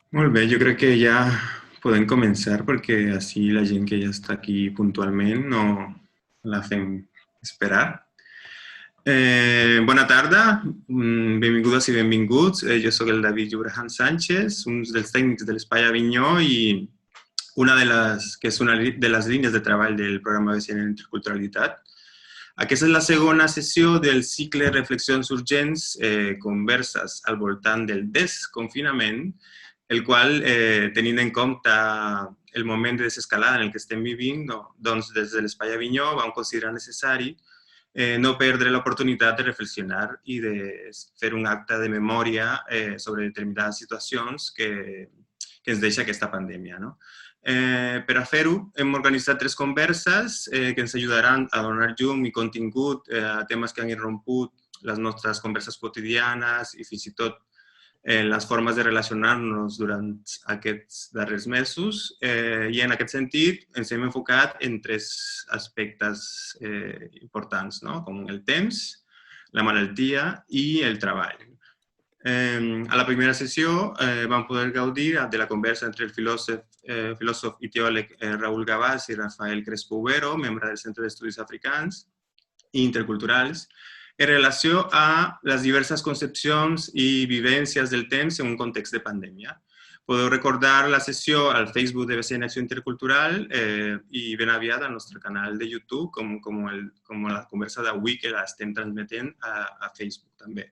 Molt bé, jo crec que ja podem començar perquè així la gent que ja està aquí puntualment no la fem esperar. Bona tarda, benvingudes i benvinguts. Jo sóc el David Llobregat Sánchez, un dels tècnics de l'Espai Avinyó i que és una de les línies de treball del programa BCN en Interculturalitat. Aquesta és la segona sessió del cicle Reflexions Urgents, converses al voltant del desconfinament, el qual, tenint en compte el moment de desescalada en el que estem vivint, doncs des de l'Espai Avinyó vam considerar necessari no perdre l'oportunitat de reflexionar i de fer un acte de memòria sobre determinades situacions que ens deixa aquesta pandèmia. No? Per a fer-ho, hem organitzat 3 converses que ens ajudaran a donar llum i contingut a temes que han irromput les nostres converses quotidianes i fins i tot les formes de relacionar-nos durant aquests darrers mesos. I en aquest sentit ens hem enfocat en 3 aspectes importants, no? Com el temps, la malaltia i el treball. A la primera sessió vam poder gaudir de la conversa entre el filòsof i teòleg Raül Gavàs i Rafael Crespo-Ubero, membre del Centre d'Estudis Africans i Interculturals, en relació a les diverses concepcions i vivències del temps en un context de pandèmia. Podeu recordar la sessió al Facebook de BCN Acció Intercultural i ben aviat al nostre canal de YouTube, com la conversa d'avui que l'estem transmetent a Facebook també.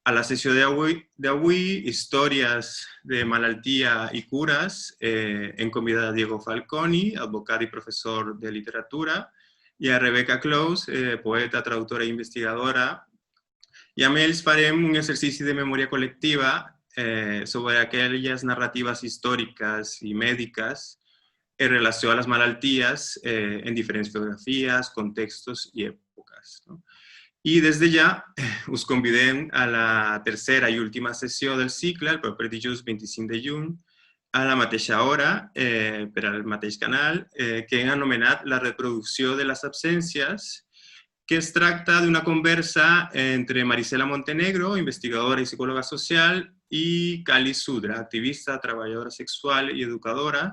A la sessió d'avui, històries de malaltia i cures, hem convidat a Diego Falconi, advocat i professor de literatura, i a Rebecca Close, poeta, traductora i investigadora. I amb ells farem un exercici de memòria col·lectiva sobre aquelles narratives històriques i mèdiques en relació a les malalties en diferents geografies, contextos i èpoques. I des de ja us convidem a la tercera i última sessió del cicle, el proper dijous 25 de juny, a la mateixa hora, per al mateix canal, que hem anomenat la reproducció de les absències, que es tracta d'una conversa entre Marisela Montenegro, investigadora i psicòloga social, i Kali Sudra, activista, treballadora sexual i educadora,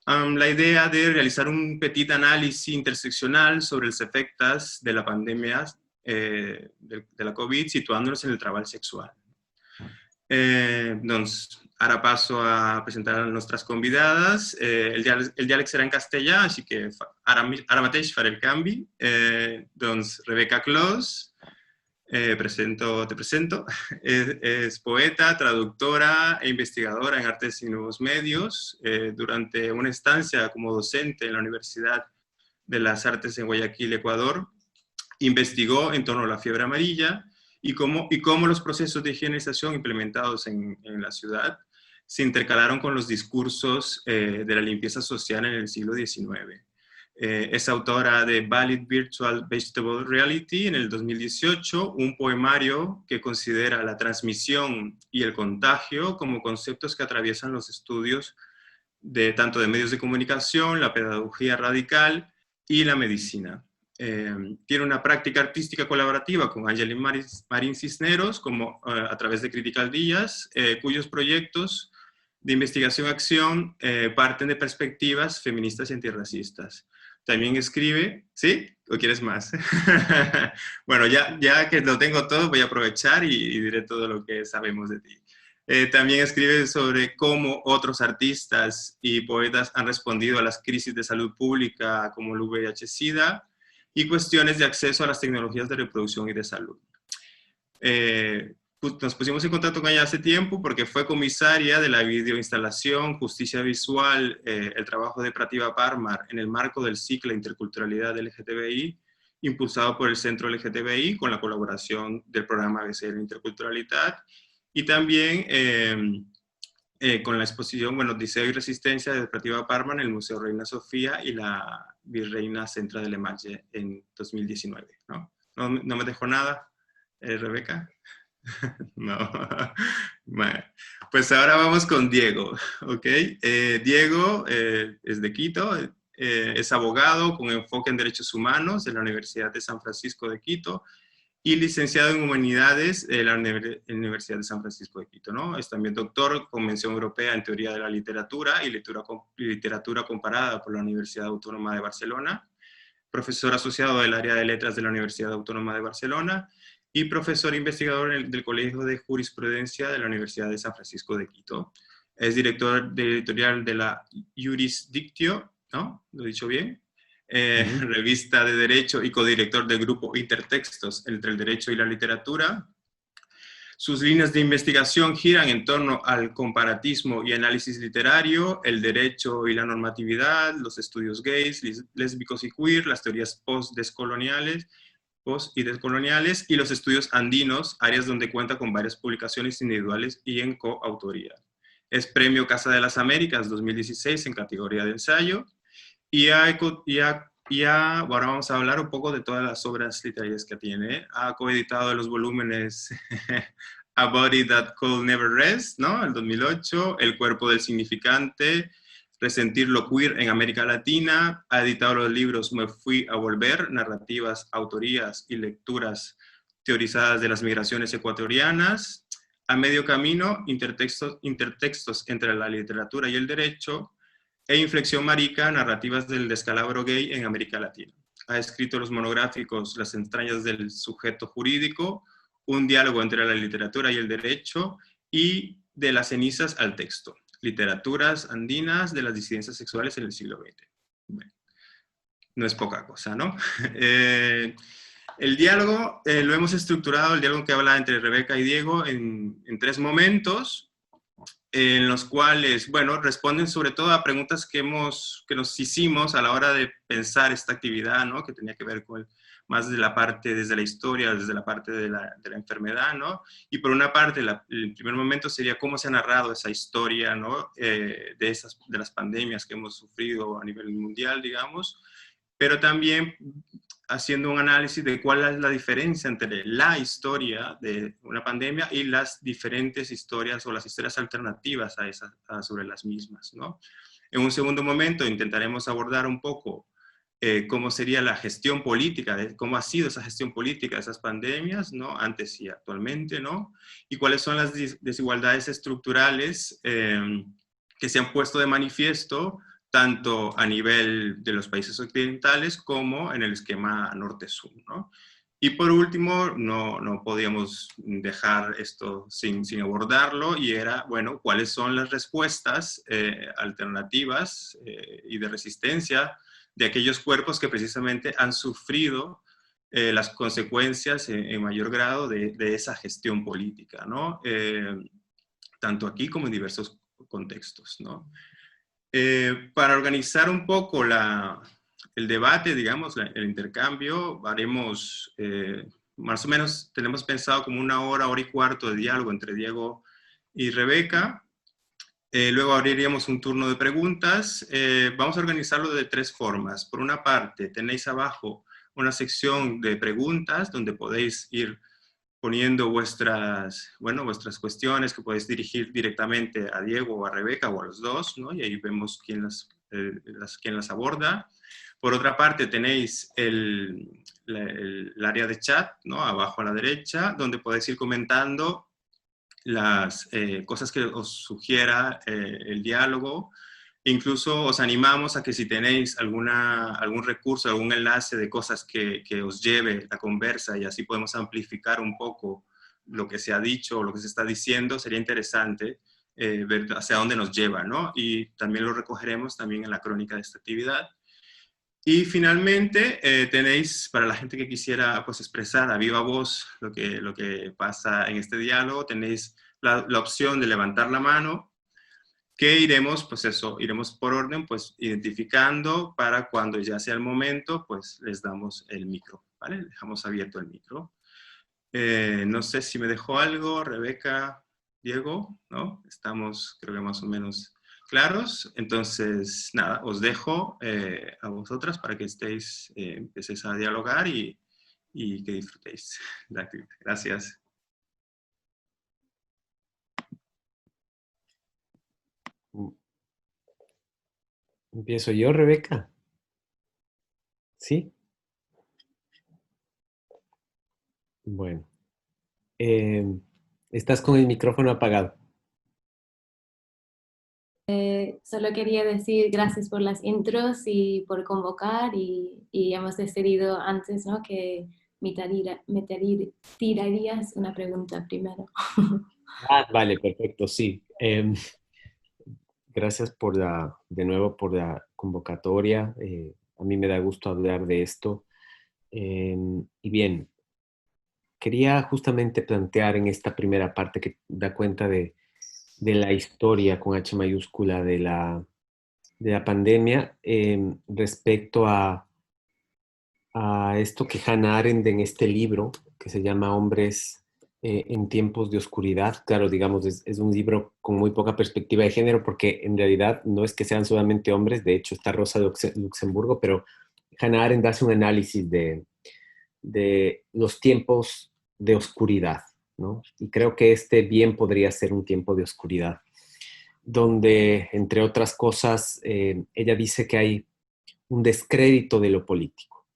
amb la idea de realitzar un petit anàlisi interseccional sobre els efectes de la pandèmia de la Covid, situant-nos en el treball sexual. Doncs ara passo a presentar les nostres convidades. El diàleg serà en castellà, així que ara mateix faré el canvi. Doncs Rebecca Close, te presento. Es poeta, traductora e investigadora en artes y nuevos medios. Durante una estancia como docente en la Universidad de las Artes en Guayaquil, Ecuador, investigó en torno a la fiebre amarilla y cómo los procesos de higienización implementados en la ciudad se intercalaron con los discursos de la limpieza social en el siglo XIX. Es autora de Valid Virtual Vegetable Reality en el 2018, un poemario que considera la transmisión y el contagio como conceptos que atraviesan los estudios tanto de medios de comunicación, la pedagogía radical y la medicina. Tiene una práctica artística colaborativa con Angelin Marín Cisneros a través de Critical Días, cuyos proyectos de investigación-acción parten de perspectivas feministas y antirracistas. También escribe, ¿sí? ¿O quieres más? Bueno, ya que lo tengo todo, voy a aprovechar y diré todo lo que sabemos de ti. También escribe sobre cómo otros artistas y poetas han respondido a las crisis de salud pública como el VIH-Sida y cuestiones de acceso a las tecnologías de reproducción y de salud. Nos pusimos en contacto con ella hace tiempo porque fue comisaria de la videoinstalación Justicia Visual, el trabajo de Prativa Parmar en el marco del ciclo Interculturalidad LGTBI, impulsado por el Centro LGTBI con la colaboración del programa BCN Interculturalidad, y también con la exposición, bueno, Diseño y Resistencia de Prativa Parmar en el Museo Reina Sofía y la Virreina Centra de Lemalle en 2019. ¿No me dejó nada, Rebeca? No. Bueno, pues ahora vamos con Diego, ¿ok? Diego es de Quito, es abogado con enfoque en derechos humanos de la Universidad de San Francisco de Quito y licenciado en Humanidades de la Universidad de San Francisco de Quito, ¿no? Es también doctor con mención europea en Teoría de la Literatura y Literatura Comparada por la Universidad Autónoma de Barcelona, profesor asociado del área de letras de la Universidad Autónoma de Barcelona y profesor investigador del Colegio de Jurisprudencia de la Universidad de San Francisco de Quito. Es director de editorial de la Jurisdictio, ¿no? ¿Lo he dicho bien? Revista de Derecho y codirector del grupo Intertextos entre el Derecho y la Literatura. Sus líneas de investigación giran en torno al comparatismo y análisis literario, el derecho y la normatividad, los estudios gays, lésbicos y queer, las teorías post y descoloniales y los estudios andinos, áreas donde cuenta con varias publicaciones individuales y en coautoría. Es Premio Casa de las Américas 2016 en categoría de ensayo ahora vamos a hablar un poco de todas las obras literarias que tiene. Ha coeditado los volúmenes A Body That Could Never Rest, ¿no? El 2008, El Cuerpo del Significante, Resentir lo Queer en América Latina. Ha editado los libros Me Fui a Volver, Narrativas, Autorías y Lecturas Teorizadas de las Migraciones Ecuatorianas. A Medio Camino, intertextos entre la literatura y el derecho, e Inflexión Marica, narrativas del descalabro gay en América Latina. Ha escrito los monográficos Las entrañas del sujeto jurídico, Un diálogo entre la literatura y el derecho, y De las cenizas al texto, literaturas andinas de las disidencias sexuales en el siglo XX. Bueno, no es poca cosa, ¿no? El diálogo lo hemos estructurado, el diálogo que habla entre Rebeca y Diego, en 3 momentos, en los cuales, bueno, responden sobre todo a preguntas que nos hicimos a la hora de pensar esta actividad, ¿no? Que tenía que ver con más de la parte, desde la historia, desde la parte de la enfermedad, ¿no? Y por una parte, el primer momento sería cómo se ha narrado esa historia, ¿no? De las pandemias que hemos sufrido a nivel mundial, digamos, pero también haciendo un análisis de cuál es la diferencia entre la historia de una pandemia y las diferentes historias o las historias alternativas sobre las mismas, ¿no? En un segundo momento intentaremos abordar un poco cómo sería la gestión política, cómo ha sido esa gestión política de esas pandemias, ¿no? Antes y actualmente, ¿no? Y cuáles son las desigualdades estructurales que se han puesto de manifiesto tanto a nivel de los países occidentales como en el esquema norte-sur, ¿no? Y por último, no podíamos dejar esto sin abordarlo, y era, bueno, cuáles son las respuestas alternativas y de resistencia de aquellos cuerpos que precisamente han sufrido las consecuencias en mayor grado de esa gestión política, ¿no? Tanto aquí como en diversos contextos, ¿no? Para organizar un poco el debate, digamos, el intercambio, haremos, más o menos, tenemos pensado como 1 hora y cuarto de diálogo entre Diego y Rebeca. Luego abriríamos un turno de preguntas. Vamos a organizarlo de 3 formas. Por una parte, tenéis abajo una sección de preguntas donde podéis ir poniendo vuestras cuestiones que podéis dirigir directamente a Diego o a Rebeca o a los dos, ¿no? Y ahí vemos quién las aborda. Por otra parte, tenéis el área de chat, ¿no? Abajo a la derecha, donde podéis ir comentando las cosas que os sugiera el diálogo. Incluso os animamos a que si tenéis algún recurso, algún enlace de cosas que os lleve la conversa y así podemos amplificar un poco lo que se ha dicho o lo que se está diciendo, sería interesante ver hacia dónde nos lleva, ¿no? Y también lo recogeremos también en la crónica de esta actividad. Y finalmente tenéis, para la gente que quisiera pues, expresar a viva voz lo que pasa en este diálogo, tenéis la opción de levantar la mano, que iremos, pues eso, iremos por orden, pues identificando para cuando ya sea el momento, pues les damos el micro, ¿vale? Dejamos abierto el micro. No sé si me dejó algo, Rebeca, Diego, ¿no? Estamos, creo que más o menos claros. Entonces, nada, os dejo a vosotras para que empecéis a dialogar y que disfrutéis la actividad. Gracias. ¿Empiezo yo, Rebeca? ¿Sí? Bueno, eh, estás con el micrófono apagado. Solo quería decir gracias por las intros y por convocar y hemos decidido antes, ¿no? Que tirarías una pregunta primero. Ah, vale, perfecto, sí. Gracias de nuevo por la convocatoria. A mí me da gusto hablar de esto. Y bien, quería justamente plantear en esta primera parte que da cuenta de la historia con H mayúscula de la pandemia respecto a esto que Hannah Arendt en este libro que se llama Hombres en tiempos de oscuridad. Claro, digamos, es un libro con muy poca perspectiva de género porque en realidad no es que sean solamente hombres, de hecho está Rosa Luxemburgo, pero Hannah Arendt hace un análisis de los tiempos de oscuridad, ¿no? Y creo que este bien podría ser un tiempo de oscuridad, donde, entre otras cosas, ella dice que hay un descrédito de lo político,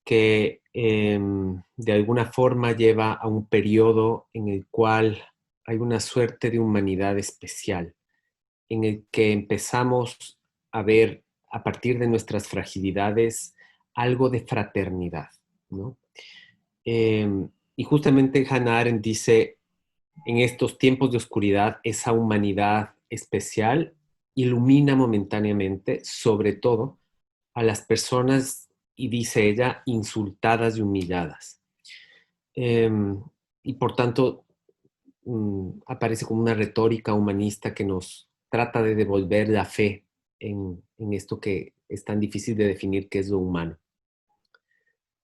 que de alguna forma lleva a un periodo en el cual hay una suerte de humanidad especial, en el que empezamos a ver a partir de nuestras fragilidades algo de fraternidad, ¿no? Y justamente Hannah Arendt dice, en estos tiempos de oscuridad, esa humanidad especial ilumina momentáneamente, sobre todo, a las personas, y dice ella, insultadas y humilladas. Eh, y por tanto, aparece como una retórica humanista que nos trata de devolver la fe en esto que es tan difícil de definir, que es lo humano.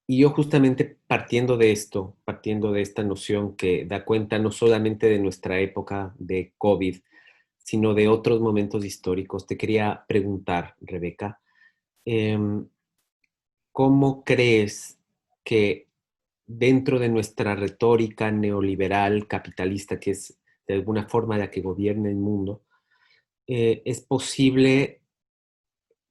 Y yo justamente partiendo de esto, partiendo de esta noción que da cuenta no solamente de nuestra época de COVID, sino de otros momentos históricos, te quería preguntar, Rebeca, em, ¿cómo crees que dentro de nuestra retórica neoliberal, capitalista, que es de alguna forma la que gobierna el mundo, es posible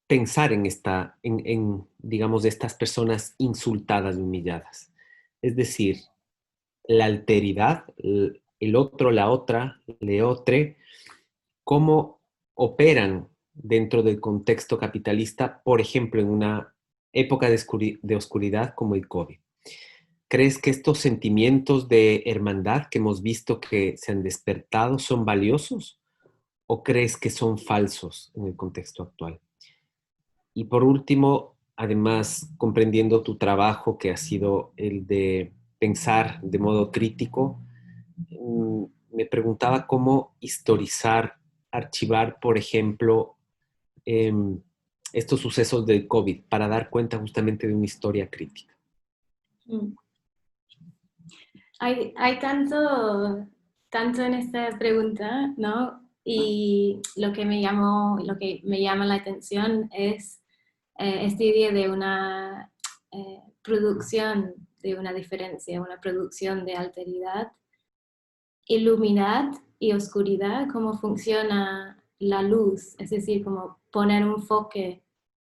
pensar en digamos, de estas personas insultadas y humilladas? Es decir, la alteridad, el otro, la otra, le otre, cómo operan dentro del contexto capitalista, por ejemplo, en una época de oscuridad como el COVID. ¿Crees que estos sentimientos de hermandad que hemos visto que se han despertado son valiosos o crees que son falsos en el contexto actual? Y por último, además, comprendiendo tu trabajo que ha sido el de pensar de modo crítico, me preguntaba cómo historizar, archivar, por ejemplo, em, estos sucesos del COVID para dar cuenta justamente de una historia crítica. Mm. Hay tanto en esta pregunta, ¿no? Y lo que me llama la atención es esta idea de una producción de una diferencia, una producción de alteridad, iluminad y oscuridad, cómo funciona la luz, es decir, como poner un foco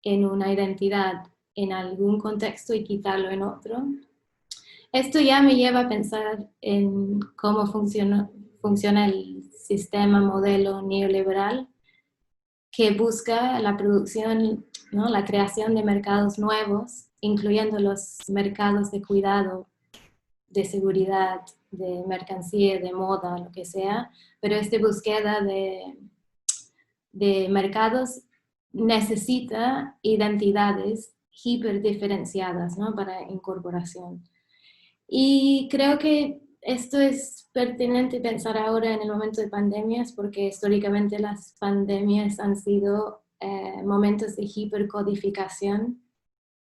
en una identidad en algún contexto y quitarlo en otro. Esto ya me lleva a pensar en cómo funciona el sistema modelo neoliberal que busca la producción, ¿no? La creación de mercados nuevos, incluyendo los mercados de cuidado, de seguridad, de mercancía, de moda, lo que sea, pero esta búsqueda de mercados necesita identidades hiperdiferenciadas, ¿no? Para incorporación. Y creo que esto es pertinente pensar ahora en el momento de pandemias, porque históricamente las pandemias han sido momentos de hipercodificación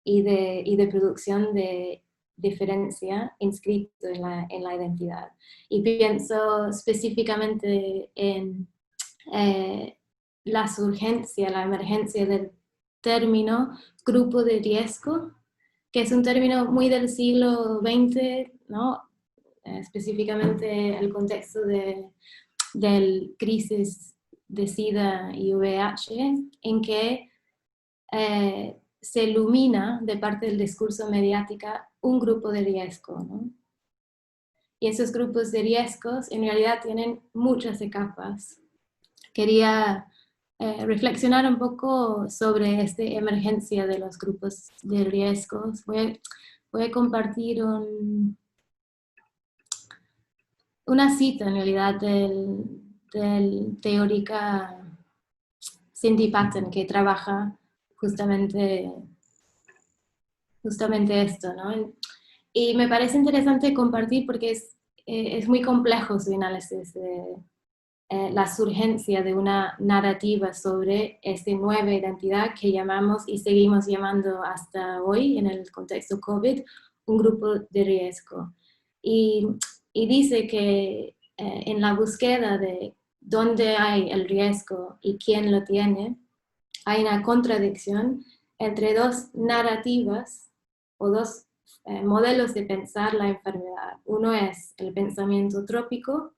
y de producción de diferencia inscrito en la identidad. Y pienso específicamente en la surgencia, la emergencia del término grupo de riesgo, que es un término muy del siglo XX, ¿no? Específicamente el contexto del crisis de SIDA y VIH, en que se ilumina de parte del discurso mediático un grupo de riesgo, ¿no? y esos grupos de riesgos en realidad tienen muchas capas. Quería reflexionar un poco sobre esta emergencia de los grupos de riesgos. Voy a compartir una cita en realidad del teórica Cindy Patton, que trabaja justamente esto, ¿no? Y me parece interesante compartir porque es muy complejo su análisis de la surgencia de una narrativa sobre esta nueva identidad que llamamos y seguimos llamando hasta hoy en el contexto COVID un grupo de riesgo. Y dice que en la búsqueda de dónde hay el riesgo y quién lo tiene, hay una contradicción entre dos narrativas o dos modelos de pensar la enfermedad. Uno es el pensamiento trópico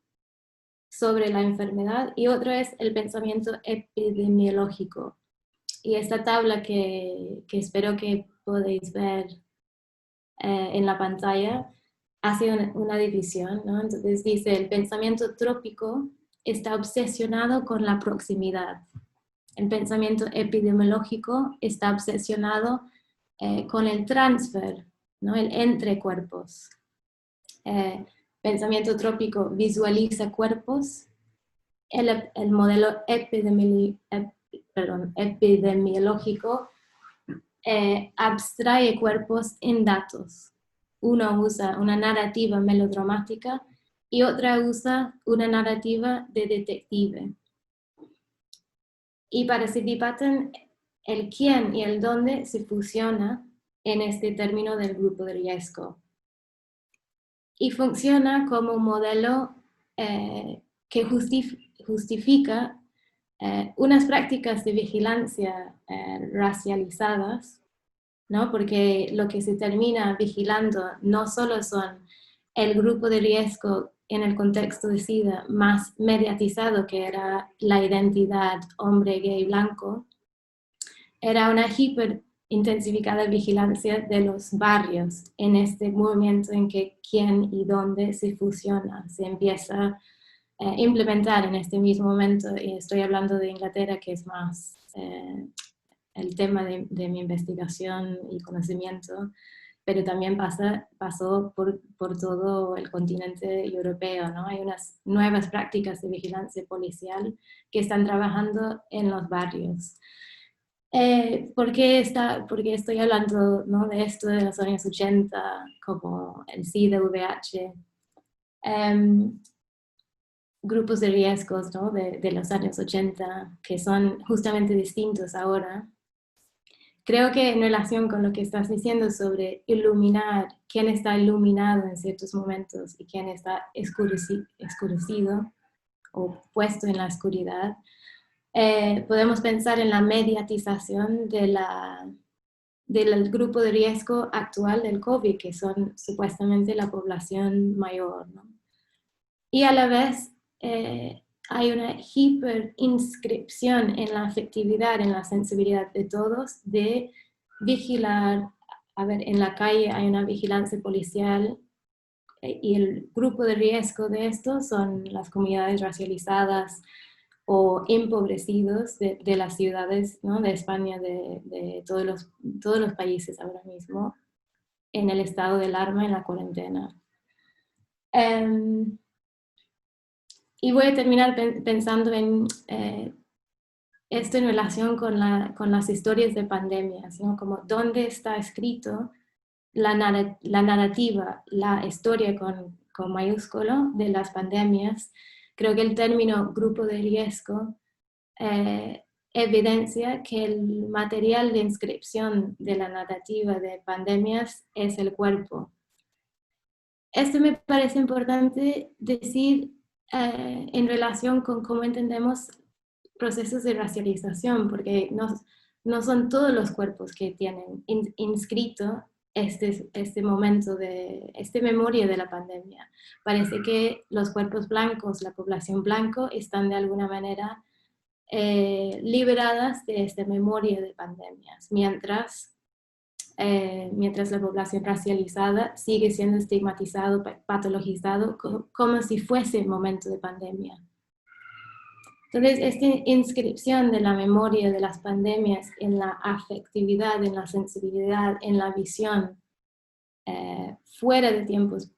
sobre la enfermedad y otro es el pensamiento epidemiológico. Y esta tabla que espero que podáis ver en la pantalla hace una división, ¿no? Entonces dice, el pensamiento trópico está obsesionado con la proximidad. El pensamiento epidemiológico está obsesionado con el transfer, ¿no? El entre cuerpos. Pensamiento trópico visualiza cuerpos. El modelo epidemiológico abstrae cuerpos en datos. Uno usa una narrativa melodramática y otra usa una narrativa de detective. Y para Cindy Patton, el quién y el dónde se fusiona en este término del grupo de riesgo. Y funciona como un modelo que justifica unas prácticas de vigilancia racializadas, ¿no? Porque lo que se termina vigilando no solo son el grupo de riesgo en el contexto de SIDA más mediatizado, que era la identidad hombre gay blanco, era una hiperintensificada vigilancia de los barrios en este movimiento en que quién y dónde se fusiona, se empieza a implementar en este mismo momento, y estoy hablando de Inglaterra, que es más el tema de mi investigación y conocimiento, pero también pasó por todo el continente europeo, ¿no? Hay unas nuevas prácticas de vigilancia policial que están trabajando en los barrios. ¿Por qué estoy hablando, ¿no? de esto de los años 80, como el SIDA, VIH? Grupos de riesgos, ¿no? de los años 80, que son justamente distintos ahora. Creo que en relación con lo que estás diciendo sobre iluminar, quién está iluminado en ciertos momentos y quién está escurecido o puesto en la oscuridad, podemos pensar en la mediatización del grupo de riesgo actual del COVID, que son supuestamente la población mayor, ¿no? Y a la vez hay una hiperinscripción en la afectividad, en la sensibilidad de todos, de vigilar. A ver, en la calle hay una vigilancia policial y el grupo de riesgo de esto son las comunidades racializadas o empobrecidos de las ciudades, ¿no? de España, de todos los países ahora mismo, en el estado de alarma, en la cuarentena. Y voy a terminar pensando en esto en relación con las historias de pandemias, ¿no? Como dónde está escrito la narrativa, la historia con mayúsculo de las pandemias. Creo que el término grupo de riesgo evidencia que el material de inscripción de la narrativa de pandemias es el cuerpo. Esto me parece importante decir en relación con cómo entendemos procesos de racialización, porque no son todos los cuerpos que tienen inscrito este momento esta memoria de la pandemia. Parece que los cuerpos blancos, la población blanco, están de alguna manera liberadas de esta memoria de pandemias, mientras mientras la población racializada sigue siendo estigmatizado, patologizado, como si fuese un momento de pandemia. Entonces, esta inscripción de la memoria de las pandemias en la afectividad, en la sensibilidad, en la visión, fuera de tiempos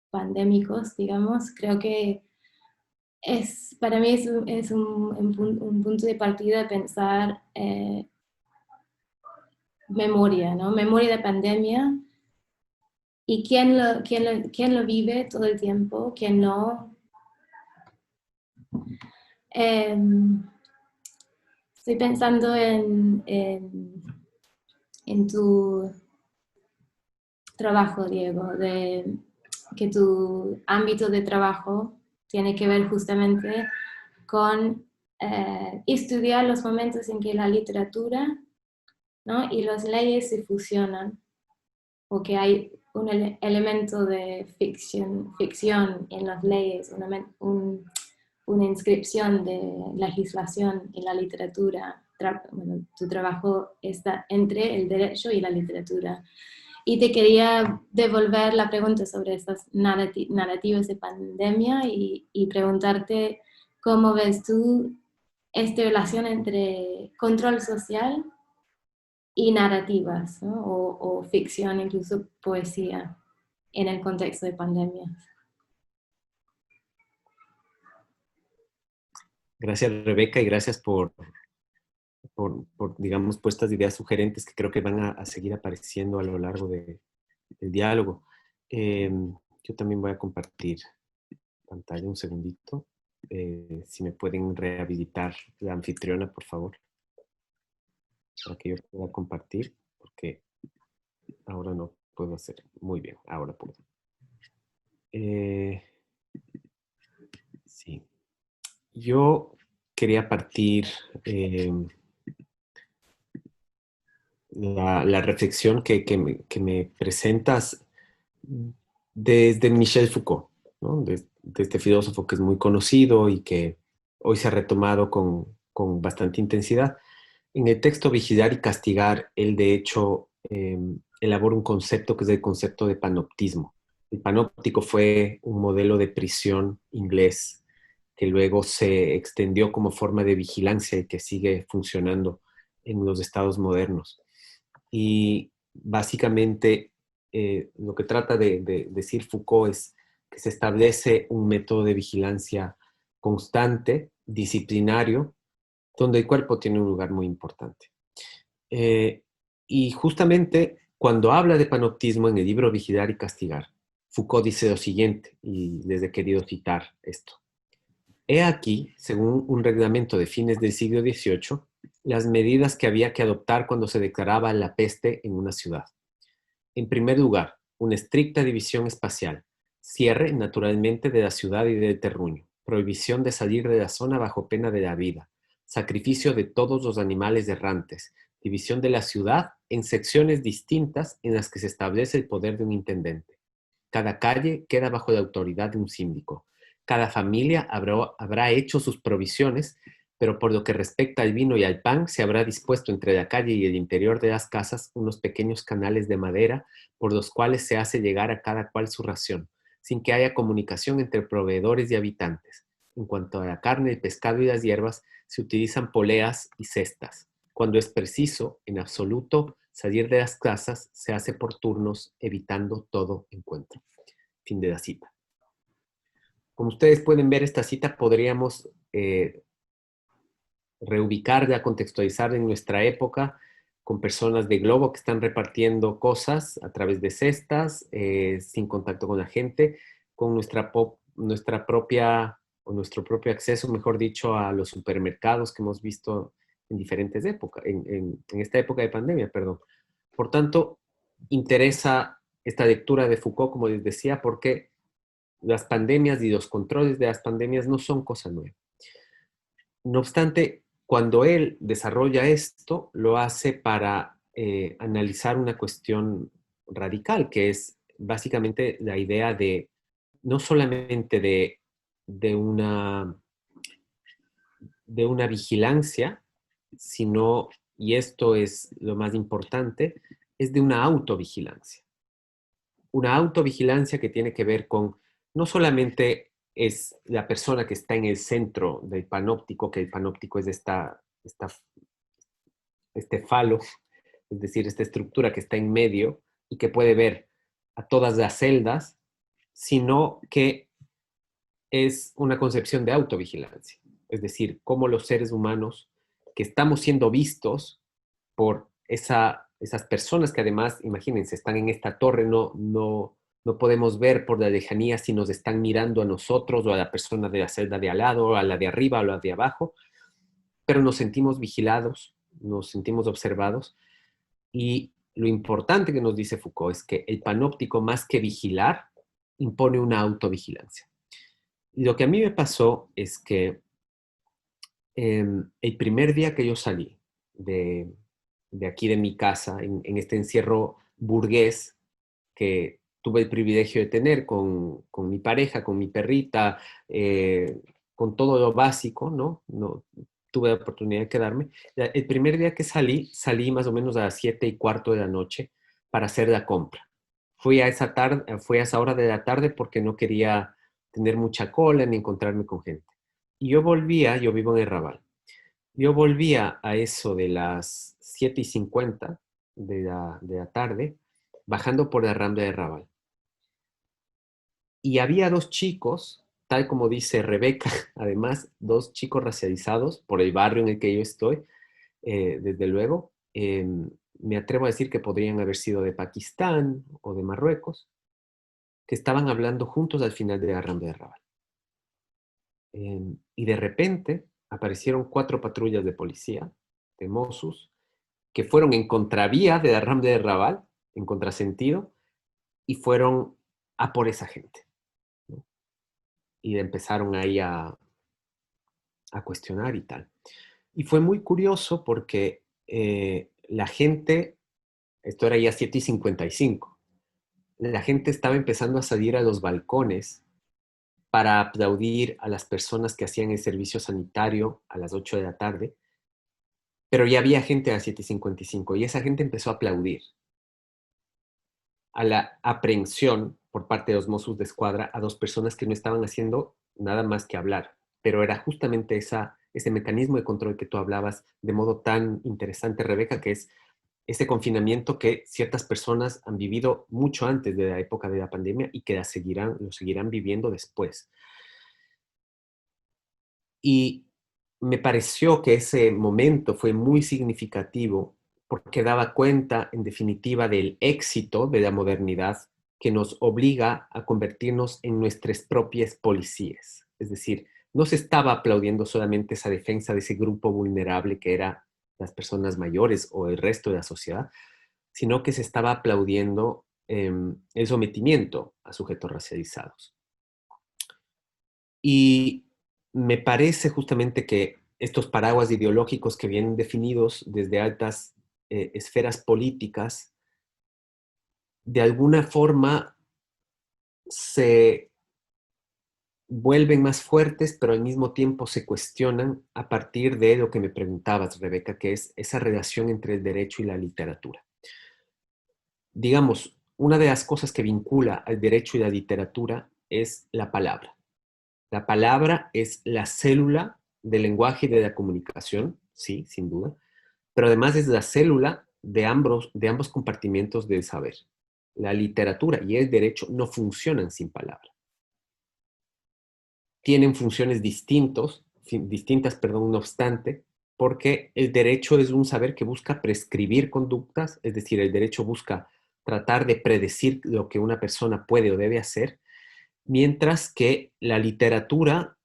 pandémicos, digamos, creo que para mí es un punto de partida de pensar memoria, ¿no? Memoria de pandemia y quién lo vive todo el tiempo, quién no. Estoy pensando en tu trabajo, Diego, de que tu ámbito de trabajo tiene que ver justamente con estudiar los momentos en que la literatura, ¿no?, y las leyes se fusionan, o que hay un elemento de ficción en las leyes, una inscripción de legislación en la literatura. Bueno, tu trabajo está entre el derecho y la literatura. Y te quería devolver la pregunta sobre estas narrativas de pandemia y preguntarte cómo ves tú esta relación entre control social y narrativas, ¿no?, o ficción, incluso poesía, en el contexto de pandemia. Gracias, Rebeca, y gracias por digamos, estas ideas sugerentes que creo que van a seguir apareciendo a lo largo del diálogo. Yo también voy a compartir pantalla un segundito. Si me pueden rehabilitar la anfitriona, por favor, para que yo pueda compartir, porque ahora no puedo hacer. Muy bien, ahora puedo. Sí. Yo quería partir la reflexión que me presentas desde Michel Foucault, ¿no? De este filósofo que es muy conocido y que hoy se ha retomado con bastante intensidad. En el texto Vigilar y Castigar, él de hecho elabora un concepto que es el concepto de panoptismo. El panóptico fue un modelo de prisión inglés que luego se extendió como forma de vigilancia y que sigue funcionando en los estados modernos. Y básicamente lo que trata de decir Foucault es que se establece un método de vigilancia constante, disciplinario, donde el cuerpo tiene un lugar muy importante. Y justamente cuando habla de panoptismo en el libro Vigilar y Castigar, Foucault dice lo siguiente, y les he querido citar esto. He aquí, según un reglamento de fines del siglo XVIII, las medidas que había que adoptar cuando se declaraba la peste en una ciudad. En primer lugar, una estricta división espacial, cierre, naturalmente, de la ciudad y del terruño, prohibición de salir de la zona bajo pena de la vida, sacrificio de todos los animales errantes, división de la ciudad en secciones distintas en las que se establece el poder de un intendente. Cada calle queda bajo la autoridad de un síndico. Cada familia habrá hecho sus provisiones, pero por lo que respecta al vino y al pan, se habrá dispuesto entre la calle y el interior de las casas unos pequeños canales de madera por los cuales se hace llegar a cada cual su ración, sin que haya comunicación entre proveedores y habitantes. En cuanto a la carne, el pescado y las hierbas, se utilizan poleas y cestas. Cuando es preciso, en absoluto, salir de las casas, se hace por turnos, evitando todo encuentro. Fin de la cita. Como ustedes pueden ver, esta cita podríamos reubicarla, contextualizarla en nuestra época, con personas de globo que están repartiendo cosas a través de cestas, sin contacto con la gente, con nuestra propia, o nuestro propio acceso, mejor dicho, a los supermercados que hemos visto en diferentes épocas, en esta época de pandemia, perdón. Por tanto, interesa esta lectura de Foucault, como les decía, porque las pandemias y los controles de las pandemias no son cosa nueva. No obstante, cuando él desarrolla esto, lo hace para analizar una cuestión radical, que es básicamente la idea de, no solamente de una vigilancia, sino, y esto es lo más importante, es de una autovigilancia. Una autovigilancia que tiene que ver con, no solamente es la persona que está en el centro del panóptico, que el panóptico es este falo, es decir, esta estructura que está en medio y que puede ver a todas las celdas, sino que es una concepción de autovigilancia. Es decir, cómo los seres humanos que estamos siendo vistos por esas personas que además, imagínense, están en esta torre, no podemos ver por la lejanía si nos están mirando a nosotros o a la persona de la celda de al lado, o a la de arriba o a la de abajo, pero nos sentimos vigilados, nos sentimos observados. Y lo importante que nos dice Foucault es que el panóptico, más que vigilar, impone una autovigilancia. Y lo que a mí me pasó es que el primer día que yo salí de aquí de mi casa, en este encierro burgués que tuve el privilegio de tener con mi pareja, con mi perrita, con todo lo básico, ¿no? No tuve la oportunidad de quedarme. El primer día que salí más o menos a las 7:15 de la noche para hacer la compra. Fui a esa hora de la tarde porque no quería tener mucha cola ni encontrarme con gente. Y yo vivo en el Raval. Yo volvía a eso de las 7:50 de la tarde, bajando por la Rambla de Raval. Y había dos chicos, tal como dice Rebeca, además, dos chicos racializados por el barrio en el que yo estoy, desde luego. Me atrevo a decir que podrían haber sido de Pakistán o de Marruecos, que estaban hablando juntos al final de la Rambla de Raval. Y de repente aparecieron 4 patrullas de policía, de Mossos, que fueron en contravía de la Rambla de Raval, en contrasentido, y fueron a por esa gente, ¿no? Y empezaron ahí a cuestionar y tal. Y fue muy curioso porque la gente, esto era ya 7:55, la gente estaba empezando a salir a los balcones para aplaudir a las personas que hacían el servicio sanitario a las 8 de la tarde, pero ya había gente a las 7:55 y esa gente empezó a aplaudir a la aprehensión por parte de los Mossos de Escuadra a 2 personas que no estaban haciendo nada más que hablar, pero era justamente ese mecanismo de control que tú hablabas de modo tan interesante, Rebeca, que es ese confinamiento que ciertas personas han vivido mucho antes de la época de la pandemia y que lo seguirán viviendo después. Y me pareció que ese momento fue muy significativo porque daba cuenta, en definitiva, del éxito de la modernidad que nos obliga a convertirnos en nuestras propias policías. Es decir, no se estaba aplaudiendo solamente esa defensa de ese grupo vulnerable que era las personas mayores o el resto de la sociedad, sino que se estaba aplaudiendo el sometimiento a sujetos racializados. Y me parece justamente que estos paraguas ideológicos que vienen definidos desde altas esferas políticas, de alguna forma se vuelven más fuertes, pero al mismo tiempo se cuestionan a partir de lo que me preguntabas, Rebeca, que es esa relación entre el derecho y la literatura. Digamos, una de las cosas que vincula al derecho y la literatura es la palabra. La palabra es la célula del lenguaje y de la comunicación, sí, sin duda, pero además es la célula de ambos compartimientos del saber. La literatura y el derecho no funcionan sin palabra. Tienen funciones distintas, no obstante, porque el derecho es un saber que busca prescribir conductas, es decir, el derecho busca tratar de predecir lo que una persona puede o debe hacer, mientras que la literatura,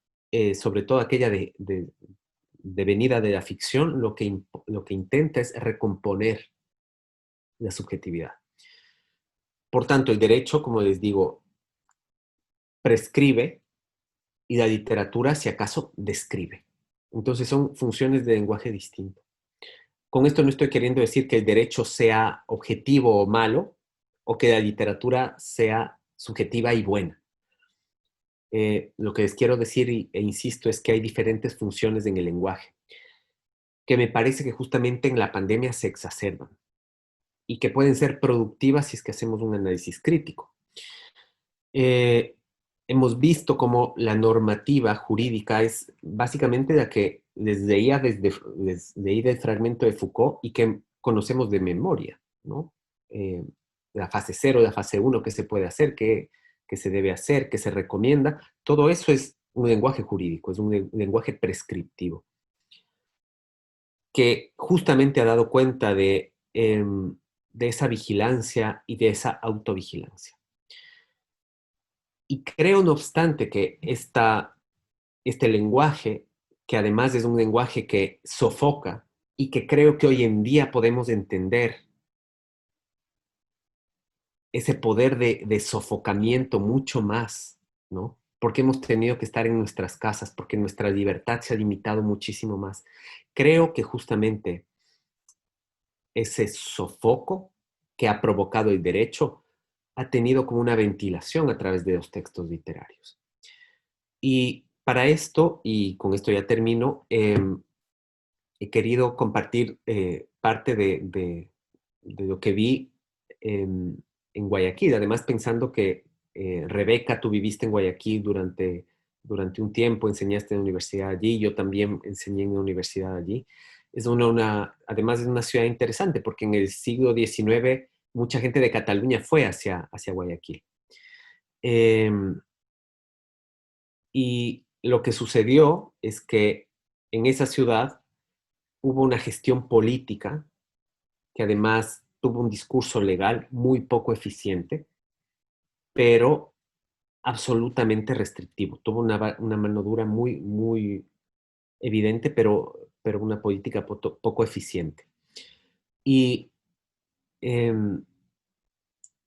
sobre todo aquella de venida de la ficción, lo que intenta es recomponer la subjetividad. Por tanto, el derecho, como les digo, prescribe y la literatura, si acaso, describe. Entonces son funciones de lenguaje distinto. Con esto no estoy queriendo decir que el derecho sea objetivo o malo, o que la literatura sea subjetiva y buena. Lo que les quiero decir, e insisto, es que hay diferentes funciones en el lenguaje, que me parece que justamente en la pandemia se exacerban. y que pueden ser productivas si es que hacemos un análisis crítico. Hemos visto cómo la normativa jurídica es básicamente la que leía del fragmento de Foucault y que conocemos de memoria, ¿no? La fase 0, la fase 1, qué se puede hacer, qué se debe hacer, qué se recomienda, todo eso es un lenguaje jurídico, es un lenguaje prescriptivo, que justamente ha dado cuenta de esa vigilancia y de esa autovigilancia. Y creo, no obstante, que este lenguaje, que además es un lenguaje que sofoca y que creo que hoy en día podemos entender ese poder de sofocamiento mucho más, ¿no? Porque hemos tenido que estar en nuestras casas, porque nuestra libertad se ha limitado muchísimo más. Creo que justamente ese sofoco que ha provocado el derecho ha tenido como una ventilación a través de los textos literarios. Y para esto, y con esto ya termino, he querido compartir parte de lo que vi en Guayaquil, además pensando que Rebeca, tú viviste en Guayaquil durante un tiempo, enseñaste en la universidad allí, yo también enseñé en la universidad allí. Es además es una ciudad interesante porque en el siglo XIX mucha gente de Cataluña fue hacia Guayaquil. Y lo que sucedió es que en esa ciudad hubo una gestión política que además tuvo un discurso legal muy poco eficiente, pero absolutamente restrictivo. Tuvo una mano dura muy, muy evidente, pero una política poco eficiente. Y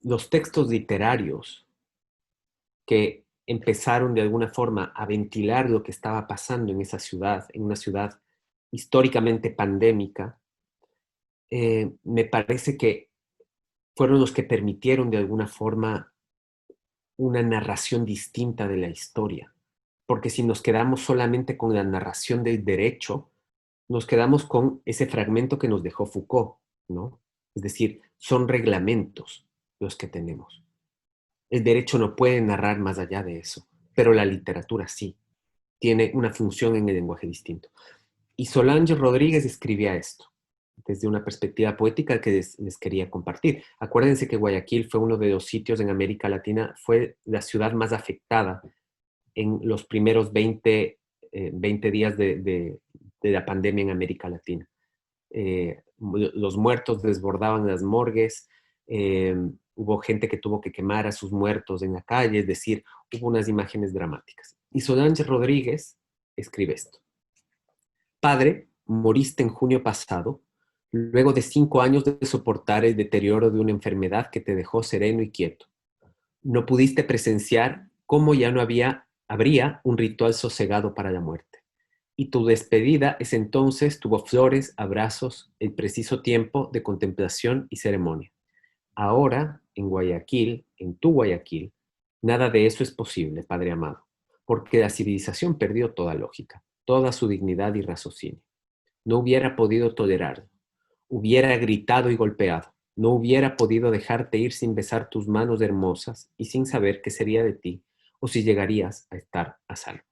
los textos literarios que empezaron de alguna forma a ventilar lo que estaba pasando en esa ciudad, en una ciudad históricamente pandémica, me parece que fueron los que permitieron de alguna forma una narración distinta de la historia. Porque si nos quedamos solamente con la narración del derecho, nos quedamos con ese fragmento que nos dejó Foucault, ¿no? Es decir, son reglamentos los que tenemos. El derecho no puede narrar más allá de eso, pero la literatura sí. Tiene una función en el lenguaje distinto. Y Solange Rodríguez escribía esto desde una perspectiva poética que les quería compartir. Acuérdense que Guayaquil fue uno de los sitios en América Latina, fue la ciudad más afectada en los primeros 20 días de la pandemia en América Latina. Los muertos desbordaban las morgues, hubo gente que tuvo que quemar a sus muertos en la calle, es decir, hubo unas imágenes dramáticas. Y Solange Rodríguez escribe esto. Padre, moriste en junio pasado, luego de 5 años de soportar el deterioro de una enfermedad que te dejó sereno y quieto. No pudiste presenciar cómo ya no habría un ritual sosegado para la muerte. Y tu despedida es entonces tuvo flores, abrazos, el preciso tiempo de contemplación y ceremonia. Ahora, en Guayaquil, en tu Guayaquil, nada de eso es posible, Padre amado, porque la civilización perdió toda lógica, toda su dignidad y raciocinio. No hubiera podido tolerarlo. Hubiera gritado y golpeado. No hubiera podido dejarte ir sin besar tus manos hermosas y sin saber qué sería de ti o si llegarías a estar a salvo.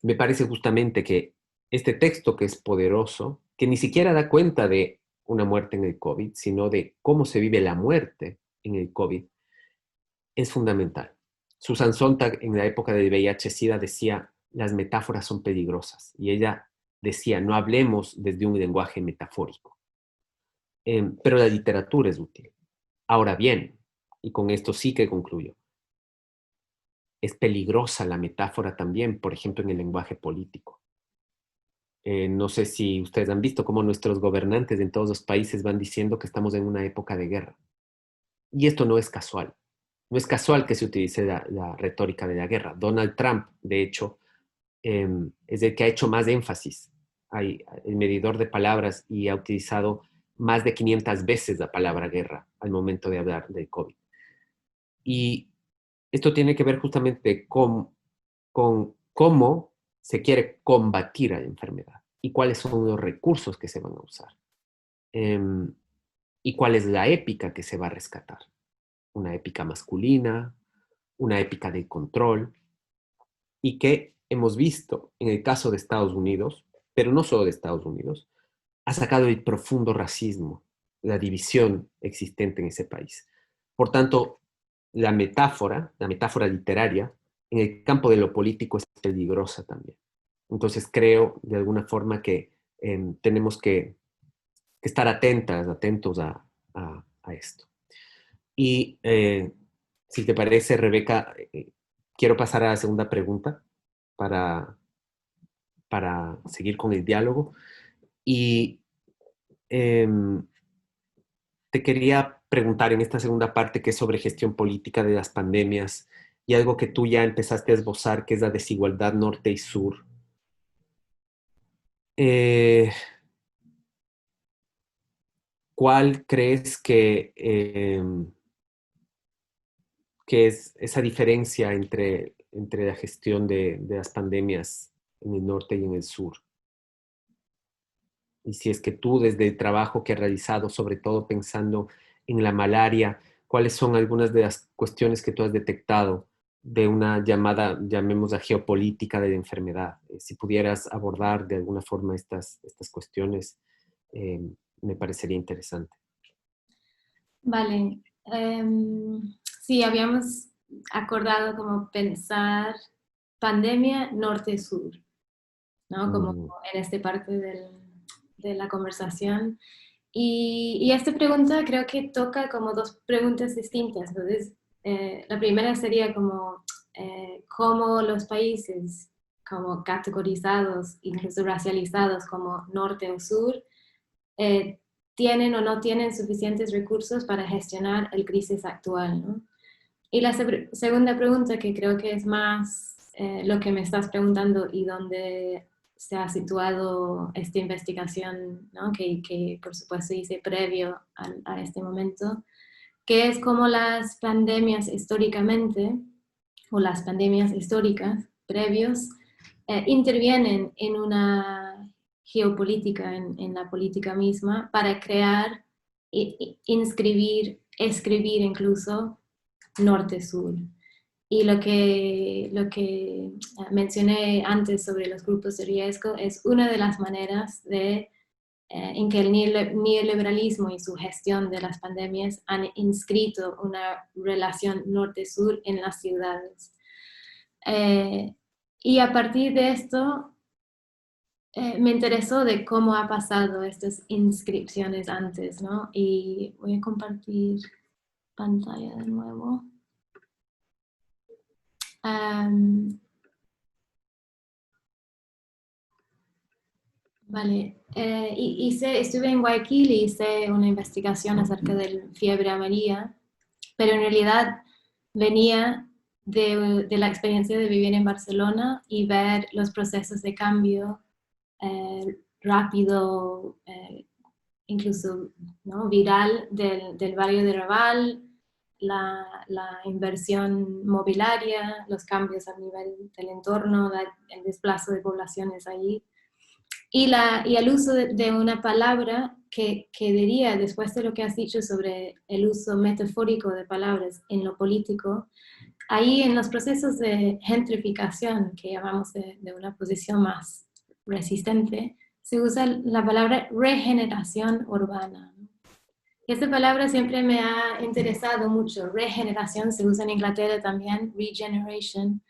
Me parece justamente que este texto, que es poderoso, que ni siquiera da cuenta de una muerte en el COVID, sino de cómo se vive la muerte en el COVID, es fundamental. Susan Sontag, en la época del VIH-Sida, decía, las metáforas son peligrosas. Y ella decía, no hablemos desde un lenguaje metafórico. Pero la literatura es útil. Ahora bien, y con esto sí que concluyo, es peligrosa la metáfora también, por ejemplo, en el lenguaje político. No sé si ustedes han visto cómo nuestros gobernantes en todos los países van diciendo que estamos en una época de guerra. Y esto no es casual. No es casual que se utilice la retórica de la guerra. Donald Trump, de hecho, es el que ha hecho más énfasis. Hay el medidor de palabras y ha utilizado más de 500 veces la palabra guerra al momento de hablar del COVID. Y esto tiene que ver justamente con cómo se quiere combatir a la enfermedad y cuáles son los recursos que se van a usar. y cuál es la épica que se va a rescatar. Una épica masculina, una épica de control, y que hemos visto en el caso de Estados Unidos, pero no solo de Estados Unidos, ha sacado el profundo racismo, la división existente en ese país. Por tanto, la metáfora literaria, en el campo de lo político es peligrosa también. Entonces creo de alguna forma que tenemos que estar atentos a esto. Y si te parece, Rebeca, quiero pasar a la segunda pregunta para seguir con el diálogo. Y te quería preguntar en esta segunda parte, que es sobre gestión política de las pandemias, y algo que tú ya empezaste a esbozar, que es la desigualdad norte y sur. ¿Cuál crees que es esa diferencia entre la gestión de las pandemias en el norte y en el sur? Y si es que tú, desde el trabajo que has realizado, sobre todo pensando en la malaria, ¿cuáles son algunas de las cuestiones que tú has detectado de una llamada, llamémosla, geopolítica de la enfermedad? Si pudieras abordar de alguna forma estas cuestiones, eh, me parecería interesante. Vale. Sí, habíamos acordado como pensar pandemia norte-sur, ¿no? Como en esta parte de la conversación. Y esta pregunta creo que toca como dos preguntas distintas. Entonces, la primera sería como cómo los países como categorizados, incluso racializados como norte o sur, tienen o no tienen suficientes recursos para gestionar el crisis actual, ¿no? Y la segunda pregunta, que creo que es más lo que me estás preguntando y donde se ha situado esta investigación, ¿no? que por supuesto hice previo a este momento, que es cómo las pandemias históricamente, o las pandemias históricas previos, intervienen en una geopolítica, en la política misma, para crear, inscribir, escribir incluso norte-sur. Y lo que mencioné antes sobre los grupos de riesgo es una de las maneras en que el neoliberalismo y su gestión de las pandemias han inscrito una relación norte-sur en las ciudades. Y a partir de esto, me interesó de cómo ha pasado estas inscripciones antes, ¿no? Y voy a compartir pantalla de nuevo. Vale, estuve en Guayaquil y hice una investigación acerca de fiebre amarilla, pero en realidad venía de la experiencia de vivir en Barcelona y ver los procesos de cambio rápido, incluso, ¿no?, viral del barrio de Raval, la inversión mobiliaria, los cambios a nivel del entorno, el desplazo de poblaciones allí. Y el uso de una palabra que diría, después de lo que has dicho sobre el uso metafórico de palabras en lo político, ahí en los procesos de gentrificación, que llamamos de una posición más resistente, se usa la palabra regeneración urbana. Esta palabra siempre me ha interesado mucho. Regeneración se usa en Inglaterra también, regeneration,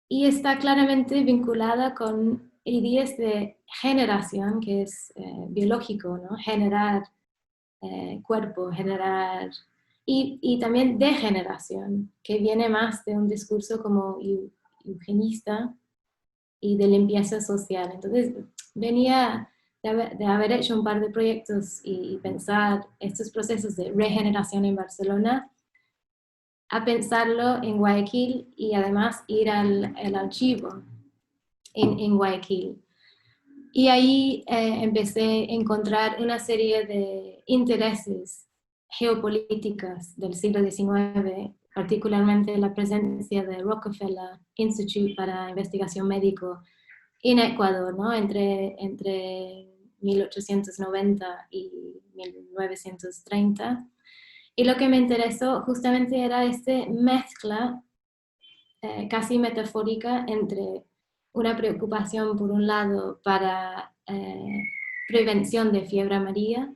y está claramente vinculada con ideas de generación, que es biológico, ¿no? Generar cuerpo, generar... Y también degeneración, que viene más de un discurso como eugenista y de limpieza social. Entonces, venía de haber hecho un par de proyectos y pensar estos procesos de regeneración en Barcelona, a pensarlo en Guayaquil y además ir al archivo en Guayaquil. Y ahí empecé a encontrar una serie de intereses geopolíticas del siglo XIX, particularmente la presencia de Rockefeller Institute para Investigación Médico en Ecuador, ¿no? entre 1890 y 1930. Y lo que me interesó justamente era esta mezcla casi metafórica entre una preocupación, por un lado, para prevención de fiebre amarilla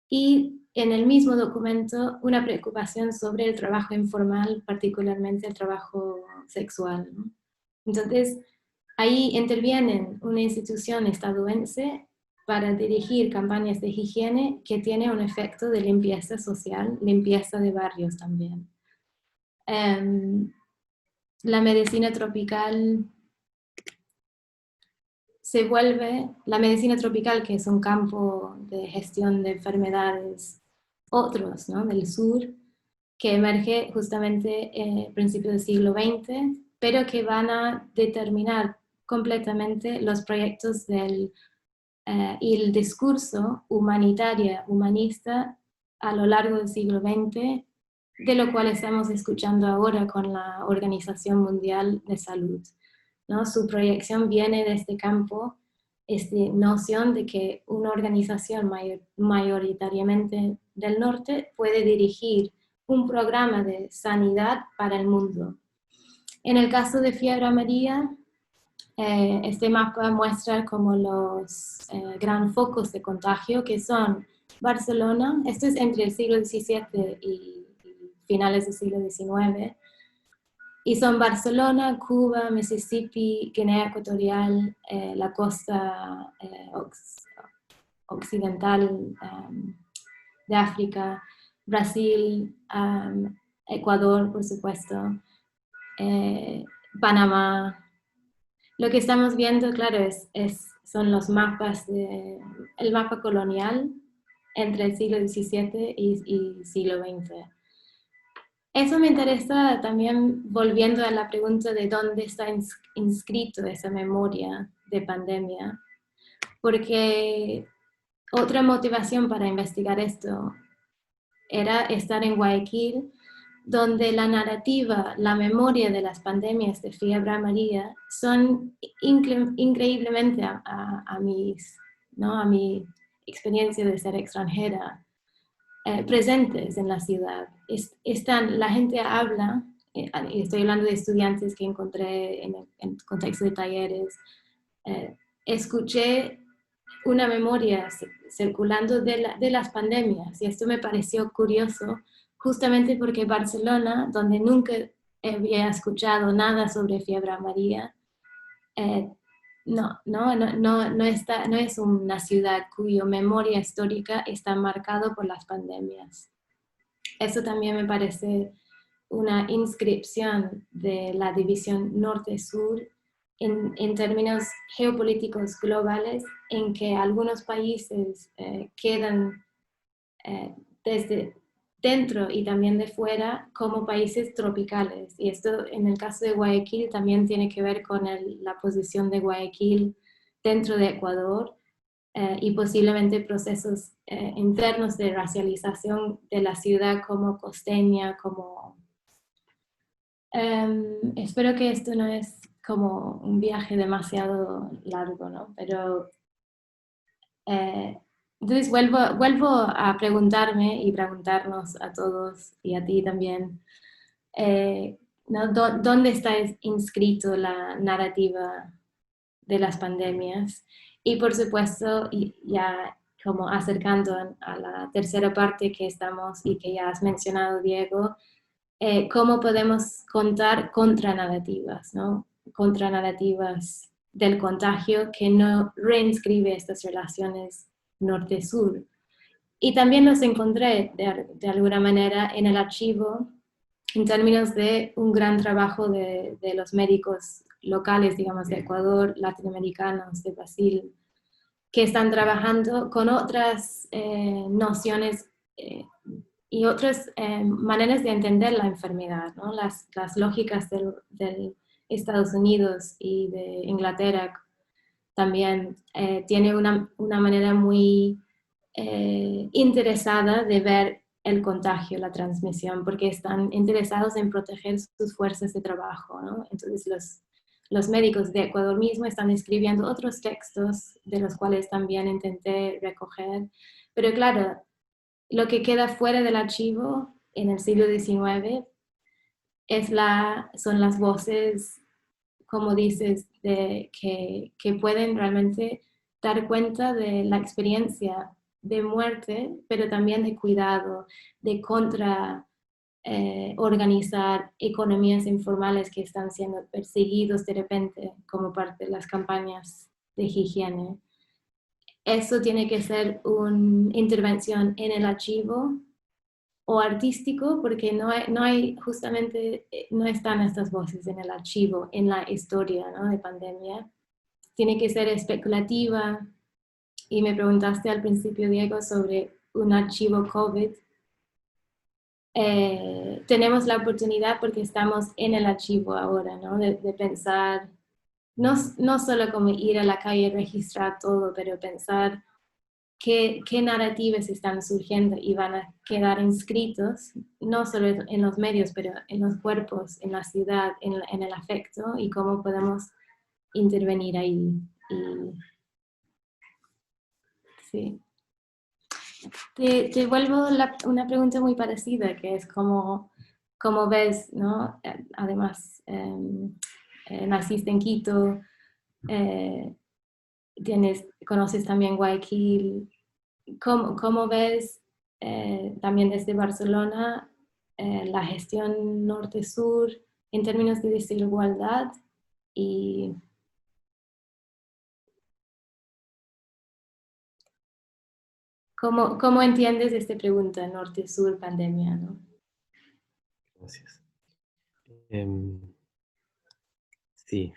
y en el mismo documento una preocupación sobre el trabajo informal, particularmente el trabajo sexual, ¿no? Entonces, ahí interviene una institución estadounidense para dirigir campañas de higiene que tiene un efecto de limpieza social, limpieza de barrios también. La medicina tropical la medicina tropical, que es un campo de gestión de enfermedades otros, ¿no?, del sur, que emerge justamente a principios del siglo XX, pero que van a determinar completamente los proyectos y el discurso humanista a lo largo del siglo XX, de lo cual estamos escuchando ahora con la Organización Mundial de Salud, ¿no? Su proyección viene de este campo, esta noción de que una organización mayoritariamente del norte puede dirigir un programa de sanidad para el mundo. En el caso de fiebre amarilla, este mapa muestra como los gran focos de contagio, que son Barcelona, esto es entre el siglo XVII y finales del siglo XIX, y son Barcelona, Cuba, Mississippi, Guinea Ecuatorial, la costa occidental de África, Brasil, Ecuador, por supuesto, Panamá. Lo que estamos viendo, claro, son los mapas, el mapa colonial entre el siglo XVII y siglo XX. Eso me interesa también, volviendo a la pregunta de dónde está inscrito esa memoria de pandemia, porque otra motivación para investigar esto era estar en Guayaquil, donde la narrativa, la memoria de las pandemias de fiebre amarilla son increíblemente a mi experiencia de ser extranjera, presentes en la ciudad. La gente habla, y estoy hablando de estudiantes que encontré en el contexto de talleres, escuché una memoria circulando de las pandemias, y esto me pareció curioso, justamente porque Barcelona, donde nunca había escuchado nada sobre fiebre amarilla, no es una ciudad cuya memoria histórica está marcada por las pandemias. Eso también me parece una inscripción de la división norte-sur en términos geopolíticos globales, en que algunos países quedan desde dentro y también de fuera como países tropicales. Y esto, en el caso de Guayaquil, también tiene que ver con la posición de Guayaquil dentro de Ecuador y posiblemente procesos internos de racialización de la ciudad como costeña, como... espero que esto no es como un viaje demasiado largo, ¿no? Pero entonces vuelvo a preguntarme y preguntarnos a todos y a ti también, ¿no? ¿Dónde está inscrito la narrativa de las pandemias? Y por supuesto, ya como acercando a la tercera parte que estamos y que ya has mencionado, Diego, cómo podemos contar contranarrativas, ¿no? Contranarrativas del contagio que no reinscribe estas relaciones norte-sur. Y también los encontré de alguna manera en el archivo en términos de un gran trabajo de los médicos locales, digamos, de Ecuador, latinoamericanos, de Brasil, que están trabajando con otras nociones y otras maneras de entender la enfermedad, ¿no? Las lógicas del Estados Unidos y de Inglaterra también tiene una manera muy interesada de ver el contagio, la transmisión, porque están interesados en proteger sus fuerzas de trabajo, ¿no? Entonces los médicos de Ecuador mismo están escribiendo otros textos de los cuales también intenté recoger. Pero claro, lo que queda fuera del archivo en el siglo XIX son las voces, como dices, que pueden realmente dar cuenta de la experiencia de muerte, pero también de cuidado, de organizar economías informales que están siendo perseguidos de repente como parte de las campañas de higiene. Eso tiene que ser una intervención en el archivo o artístico, porque justamente no están estas voces en el archivo, en la historia, ¿no?, de pandemia. Tiene que ser especulativa. Y me preguntaste al principio, Diego, sobre un archivo COVID. Tenemos la oportunidad porque estamos en el archivo ahora, ¿no?, de pensar, no solo como ir a la calle y registrar todo, pero pensar qué narrativas están surgiendo y van a quedar inscritos, no solo en los medios, pero en los cuerpos, en la ciudad, en el afecto, y cómo podemos intervenir ahí. Sí. Te vuelvo una pregunta muy parecida, que es cómo ves, ¿no? Además, naciste en Quito, conoces también Guayaquil. ¿Cómo ves también desde Barcelona la gestión norte-sur en términos de desigualdad? Y ¿cómo entiendes esta pregunta, norte-sur, pandemia, ¿no? Gracias. Sí,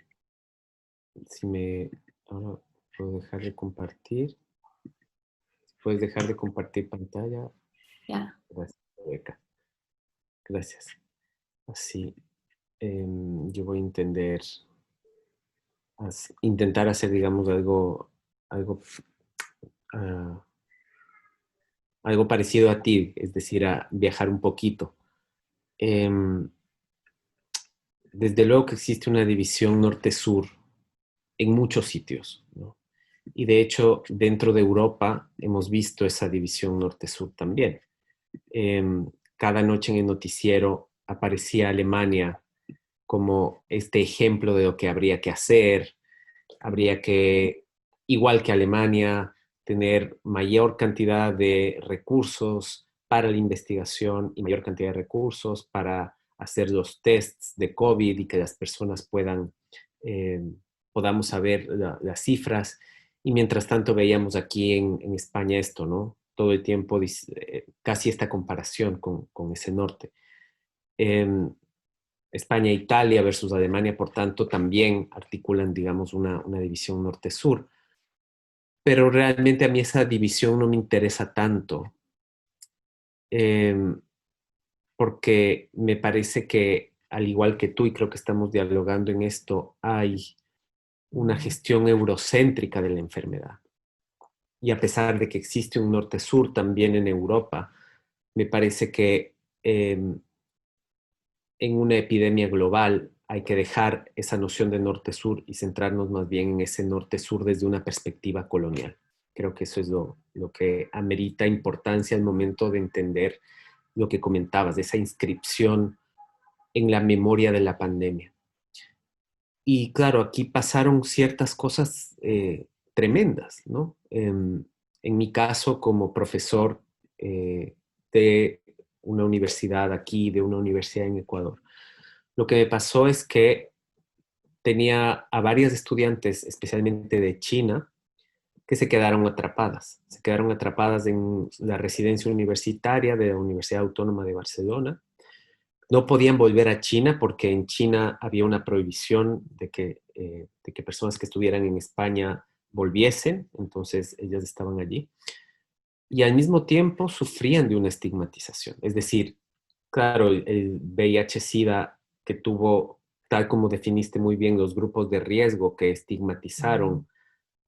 ahora puedo dejar de compartir. Puedes dejar de compartir pantalla. Ya. Gracias, Rebeca. Gracias. Así, yo voy a intentar hacer, digamos, ah, algo parecido a ti, es decir, a viajar un poquito. Desde luego que existe una división norte-sur en muchos sitios, ¿no? Y de hecho, dentro de Europa hemos visto esa división norte-sur también. Cada noche en el noticiero aparecía Alemania como este ejemplo de lo que habría que hacer. Habría que, igual que Alemania, tener mayor cantidad de recursos para la investigación y mayor cantidad de recursos para hacer los tests de COVID y que las personas podamos saber las cifras. Y mientras tanto veíamos aquí en España esto, ¿no? Todo el tiempo casi esta comparación con ese norte. España e Italia versus Alemania, por tanto, también articulan, digamos, una división norte-sur. Pero realmente a mí esa división no me interesa tanto, porque me parece que, al igual que tú, y creo que estamos dialogando en esto, hay una gestión eurocéntrica de la enfermedad. Y a pesar de que existe un norte-sur también en Europa, me parece que en una epidemia global hay que dejar esa noción de norte-sur y centrarnos más bien en ese norte-sur desde una perspectiva colonial. Creo que eso es lo que amerita importancia al momento de entender lo que comentabas, de esa inscripción en la memoria de la pandemia. Y claro, aquí pasaron ciertas cosas tremendas, ¿no? En mi caso, como profesor de una universidad aquí, de una universidad en Ecuador, lo que me pasó es que tenía a varias estudiantes, especialmente de China, que se quedaron atrapadas. Se quedaron atrapadas en la residencia universitaria de la Universidad Autónoma de Barcelona. No podían volver a China porque en China había una prohibición de que personas que estuvieran en España volviesen, entonces ellas estaban allí. Y al mismo tiempo sufrían de una estigmatización. Es decir, claro, el VIH-Sida que tuvo, tal como definiste muy bien, los grupos de riesgo que estigmatizaron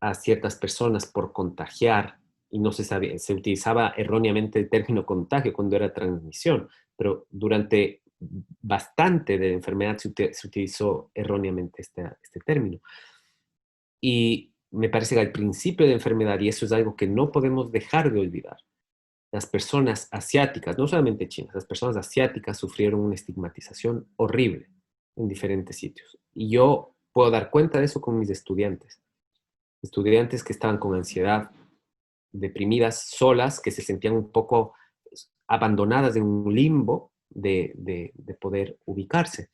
a ciertas personas por contagiar, y no se sabía, se utilizaba erróneamente el término contagio cuando era transmisión, pero durante bastante de la enfermedad se utilizó erróneamente este término. Y me parece que al principio de la enfermedad, y eso es algo que no podemos dejar de olvidar, las personas asiáticas, no solamente chinas, las personas asiáticas sufrieron una estigmatización horrible en diferentes sitios. Y yo puedo dar cuenta de eso con mis estudiantes. Estudiantes que estaban con ansiedad, deprimidas, solas, que se sentían un poco abandonadas en un limbo de poder ubicarse.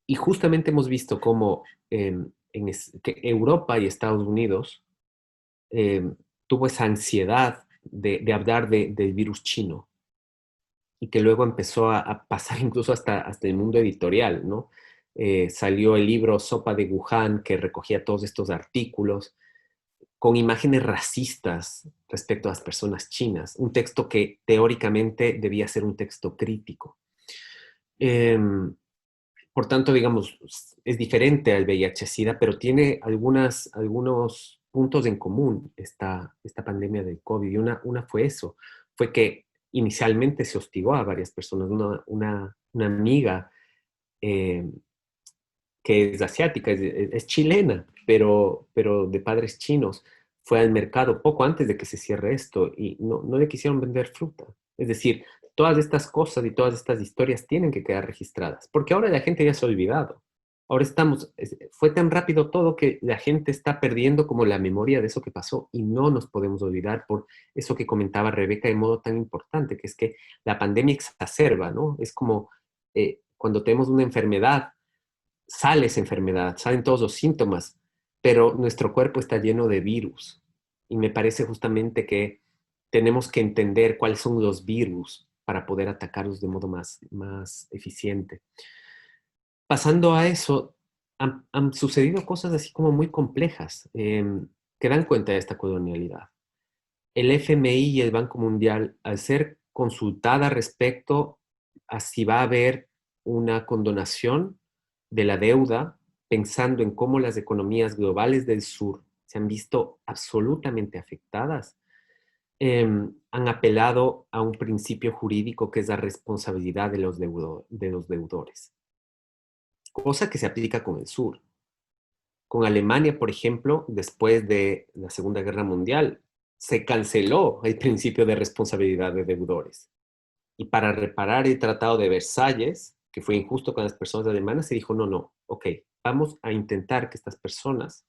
Y justamente hemos visto cómo que Europa y Estados Unidos tuvo esa ansiedad de hablar del virus chino y que luego empezó a pasar incluso hasta el mundo editorial, ¿no? Salió el libro Sopa de Wuhan, que recogía todos estos artículos con imágenes racistas respecto a las personas chinas, un texto que teóricamente debía ser un texto crítico. Por tanto, digamos, es diferente al VIH-Sida, pero tiene algunos puntos en común esta pandemia del COVID. Y una fue eso, fue que inicialmente se hostigó a varias personas. Una amiga eh, que es asiática, es chilena, pero de padres chinos, fue al mercado poco antes de que se cierre esto y no le quisieron vender fruta. Es decir, todas estas cosas y todas estas historias tienen que quedar registradas, porque ahora la gente ya se ha olvidado. Ahora fue tan rápido todo que la gente está perdiendo como la memoria de eso que pasó y no nos podemos olvidar por eso que comentaba Rebeca de modo tan importante, que es que la pandemia exacerba, ¿no? Es como cuando tenemos una enfermedad, sale esa enfermedad, salen todos los síntomas, pero nuestro cuerpo está lleno de virus. Y me parece justamente que tenemos que entender cuáles son los virus para poder atacarlos de modo más eficiente. Pasando a eso, han sucedido cosas así como muy complejas que dan cuenta de esta colonialidad. El FMI y el Banco Mundial, al ser consultada respecto a si va a haber una condonación de la deuda, pensando en cómo las economías globales del sur se han visto absolutamente afectadas, han apelado a un principio jurídico que es la responsabilidad de los deudores, cosa que se aplica con el sur. Con Alemania, por ejemplo, después de la Segunda Guerra Mundial, se canceló el principio de responsabilidad de deudores. Y para reparar el Tratado de Versalles, que fue injusto con las personas alemanas, se dijo, no, ok, vamos a intentar que estas personas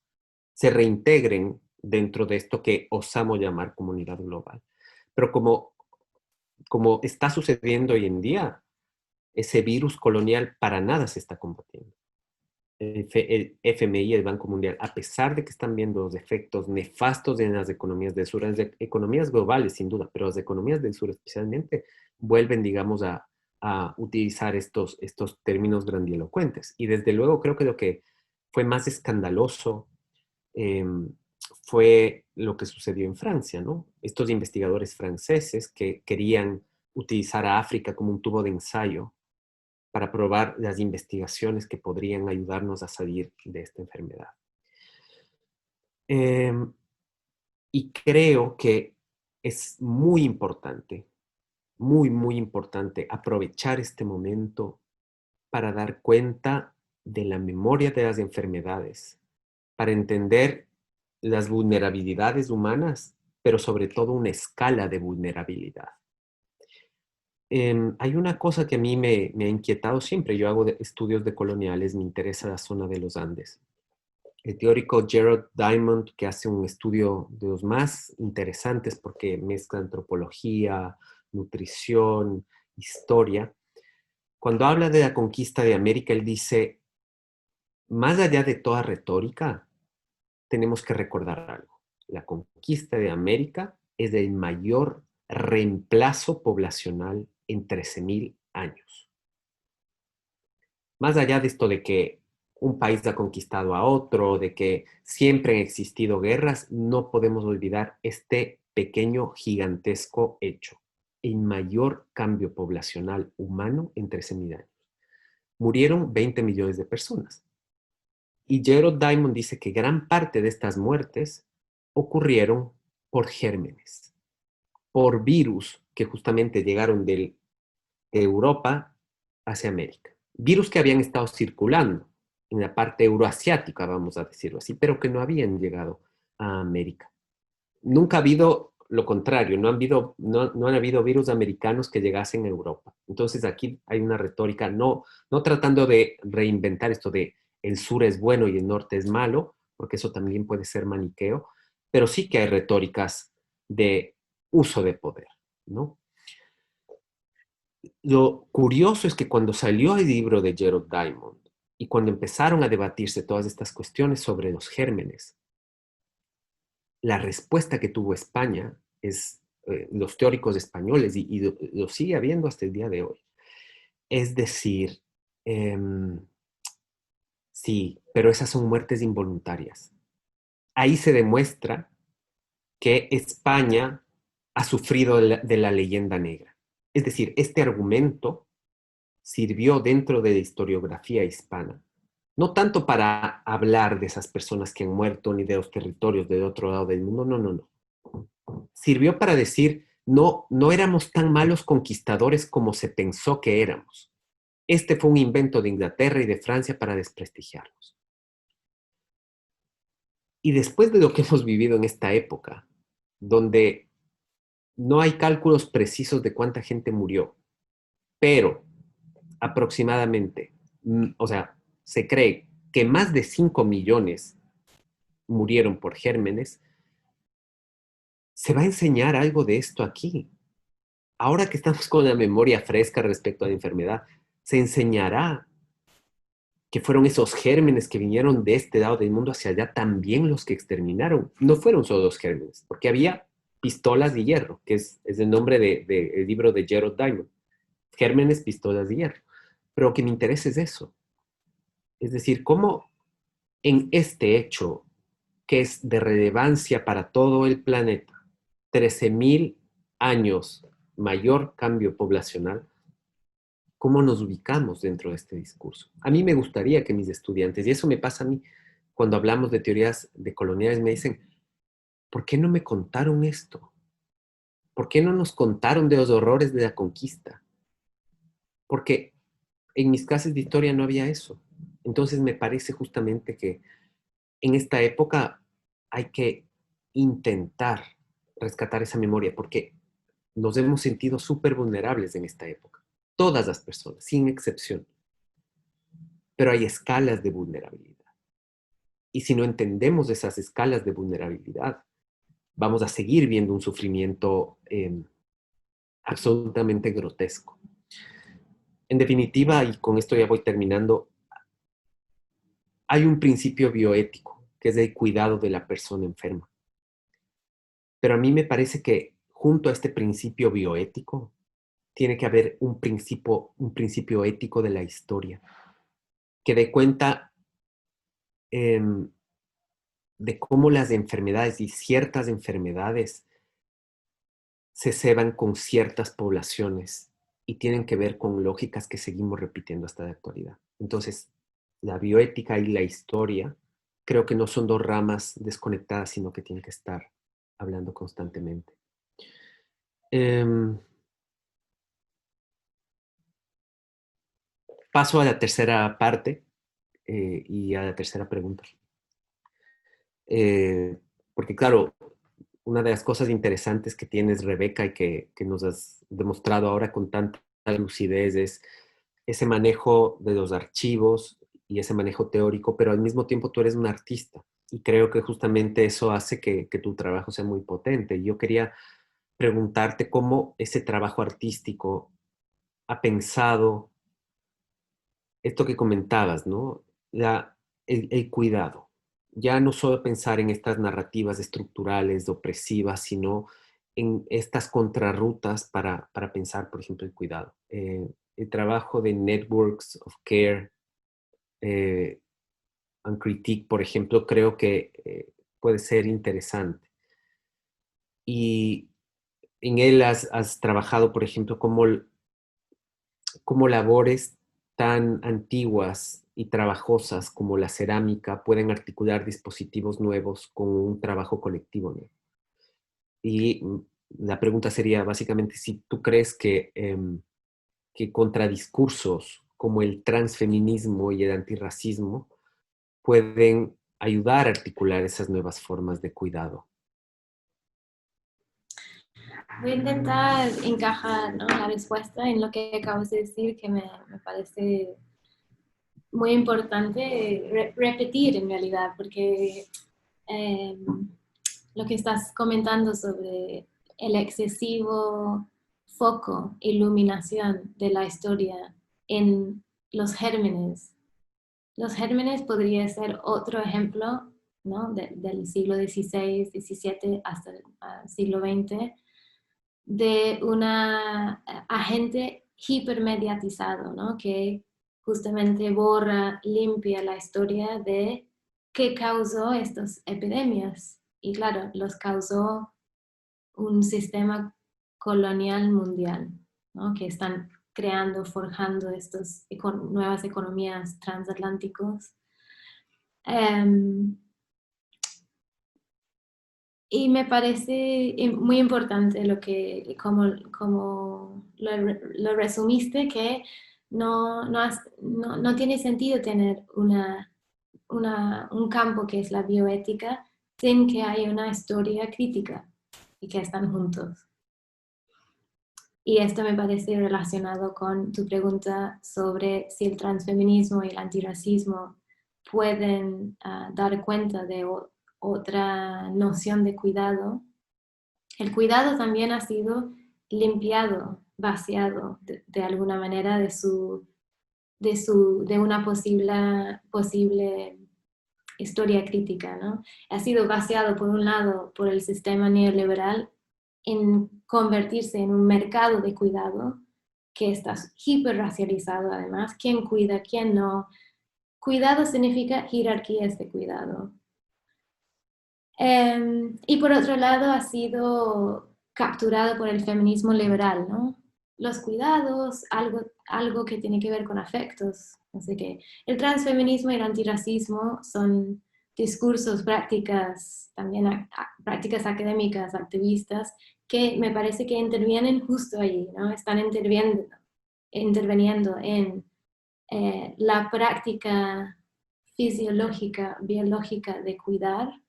se reintegren dentro de esto que osamos llamar comunidad global. Pero como está sucediendo hoy en día, ese virus colonial para nada se está combatiendo. El FMI y el Banco Mundial, a pesar de que están viendo los efectos nefastos en las economías del sur, en las economías globales sin duda, pero las economías del sur especialmente, vuelven, digamos, a utilizar estos términos grandilocuentes. Y desde luego creo que lo que fue más escandaloso fue lo que sucedió en Francia, ¿no? Estos investigadores franceses que querían utilizar a África como un tubo de ensayo para probar las investigaciones que podrían ayudarnos a salir de esta enfermedad. Y creo que es muy importante, muy importante aprovechar este momento para dar cuenta de la memoria de las enfermedades, para entender las vulnerabilidades humanas, pero sobre todo una escala de vulnerabilidad. Hay una cosa que a mí me ha inquietado siempre. Yo hago estudios de coloniales, me interesa la zona de los Andes. El teórico Gerald Diamond, que hace un estudio de los más interesantes porque mezcla antropología, nutrición, historia. Cuando habla de la conquista de América, él dice, más allá de toda retórica, tenemos que recordar algo. La conquista de América es el mayor reemplazo poblacional en 13.000 años. Más allá de esto de que un país ha conquistado a otro, de que siempre han existido guerras, no podemos olvidar este pequeño, gigantesco hecho. El mayor cambio poblacional humano en 13.000 años. Murieron 20 millones de personas. Y Gerald Diamond dice que gran parte de estas muertes ocurrieron por gérmenes, por virus que justamente llegaron de Europa hacia América. Virus que habían estado circulando en la parte euroasiática, vamos a decirlo así, pero que no habían llegado a América. Nunca ha habido lo contrario, no han habido virus americanos que llegasen a Europa. Entonces aquí hay una retórica, no tratando de reinventar esto de el sur es bueno y el norte es malo, porque eso también puede ser maniqueo, pero sí que hay retóricas de uso de poder, ¿no? Lo curioso es que cuando salió el libro de Gerald Diamond y cuando empezaron a debatirse todas estas cuestiones sobre los gérmenes, la respuesta que tuvo España es, los teóricos españoles, y lo sigue habiendo hasta el día de hoy, es decir, sí, pero esas son muertes involuntarias. Ahí se demuestra que España ha sufrido de la leyenda negra. Es decir, este argumento sirvió dentro de la historiografía hispana, no tanto para hablar de esas personas que han muerto ni de los territorios del otro lado del mundo, no. Sirvió para decir, no éramos tan malos conquistadores como se pensó que éramos. Este fue un invento de Inglaterra y de Francia para desprestigiarnos. Y después de lo que hemos vivido en esta época, donde no hay cálculos precisos de cuánta gente murió, pero aproximadamente, o sea, se cree que más de 5 millones murieron por gérmenes, se va a enseñar algo de esto aquí. Ahora que estamos con la memoria fresca respecto a la enfermedad, se enseñará que fueron esos gérmenes que vinieron de este lado del mundo hacia allá también los que exterminaron. No fueron solo los gérmenes, porque había pistolas de hierro, que es el nombre del libro de Gerald Diamond. Gérmenes, pistolas de hierro. Pero lo que me interesa es eso. Es decir, cómo en este hecho, que es de relevancia para todo el planeta, 13.000 años mayor cambio poblacional, cómo nos ubicamos dentro de este discurso. A mí me gustaría que mis estudiantes, y eso me pasa a mí cuando hablamos de teorías decoloniales, me dicen, ¿por qué no me contaron esto? ¿Por qué no nos contaron de los horrores de la conquista? Porque en mis clases de historia no había eso. Entonces me parece justamente que en esta época hay que intentar rescatar esa memoria, porque nos hemos sentido súper vulnerables en esta época. Todas las personas, sin excepción. Pero hay escalas de vulnerabilidad. Y si no entendemos esas escalas de vulnerabilidad, vamos a seguir viendo un sufrimiento absolutamente grotesco. En definitiva, y con esto ya voy terminando, hay un principio bioético, que es el cuidado de la persona enferma. Pero a mí me parece que junto a este principio bioético, tiene que haber un principio ético de la historia, que dé cuenta de cómo las enfermedades y ciertas enfermedades se ceban con ciertas poblaciones y tienen que ver con lógicas que seguimos repitiendo hasta la actualidad. Entonces, la bioética y la historia creo que no son dos ramas desconectadas, sino que tienen que estar hablando constantemente. Paso a la tercera parte y a la tercera pregunta. Porque claro, una de las cosas interesantes que tienes, Rebeca, y que nos has demostrado ahora con tanta lucidez es ese manejo de los archivos y ese manejo teórico, pero al mismo tiempo tú eres un artista. Y creo que justamente eso hace que tu trabajo sea muy potente. Yo quería preguntarte cómo ese trabajo artístico ha pensado esto que comentabas, ¿no? El cuidado. Ya no solo pensar en estas narrativas estructurales, opresivas, sino en estas contrarrutas para pensar, por ejemplo, el cuidado. El trabajo de Networks of Care and Critique, por ejemplo, creo que puede ser interesante. Y en él has trabajado, por ejemplo, cómo labores tan antiguas y trabajosas como la cerámica pueden articular dispositivos nuevos con un trabajo colectivo, ¿no? Y la pregunta sería básicamente si tú crees que que contradiscursos como el transfeminismo y el antirracismo pueden ayudar a articular esas nuevas formas de cuidado? Voy a intentar encajar, ¿no?, la respuesta en lo que acabas de decir, que me parece muy importante repetir en realidad, porque lo que estás comentando sobre el excesivo foco, iluminación de la historia en los gérmenes. Los gérmenes podría ser otro ejemplo, ¿no?, del siglo XVI, XVII hasta el siglo XX, de un agente hipermediatizado, ¿no?, que justamente borra, limpia la historia de qué causó estas epidemias. Y claro, los causó un sistema colonial mundial, ¿no?, que están creando, forjando estas nuevas economías transatlánticos. Y me parece muy importante como lo resumiste, que no tiene sentido tener un campo que es la bioética sin que haya una historia crítica y que están juntos. Y esto me parece relacionado con tu pregunta sobre si el transfeminismo y el antirracismo pueden dar cuenta de otra noción de cuidado. El cuidado también ha sido limpiado, vaciado de alguna manera de una posible historia crítica, ¿no? Ha sido vaciado por un lado por el sistema neoliberal en convertirse en un mercado de cuidado que está hiperracializado además. ¿Quién cuida? ¿Quién no? Cuidado significa jerarquías de cuidado. Y por otro lado ha sido capturado por el feminismo liberal, ¿no? Los cuidados, algo que tiene que ver con afectos, no sé qué. El transfeminismo y el antirracismo son discursos, prácticas, también prácticas académicas, activistas, que me parece que intervienen justo allí, ¿no? Están interviniendo en la práctica fisiológica, biológica de cuidar,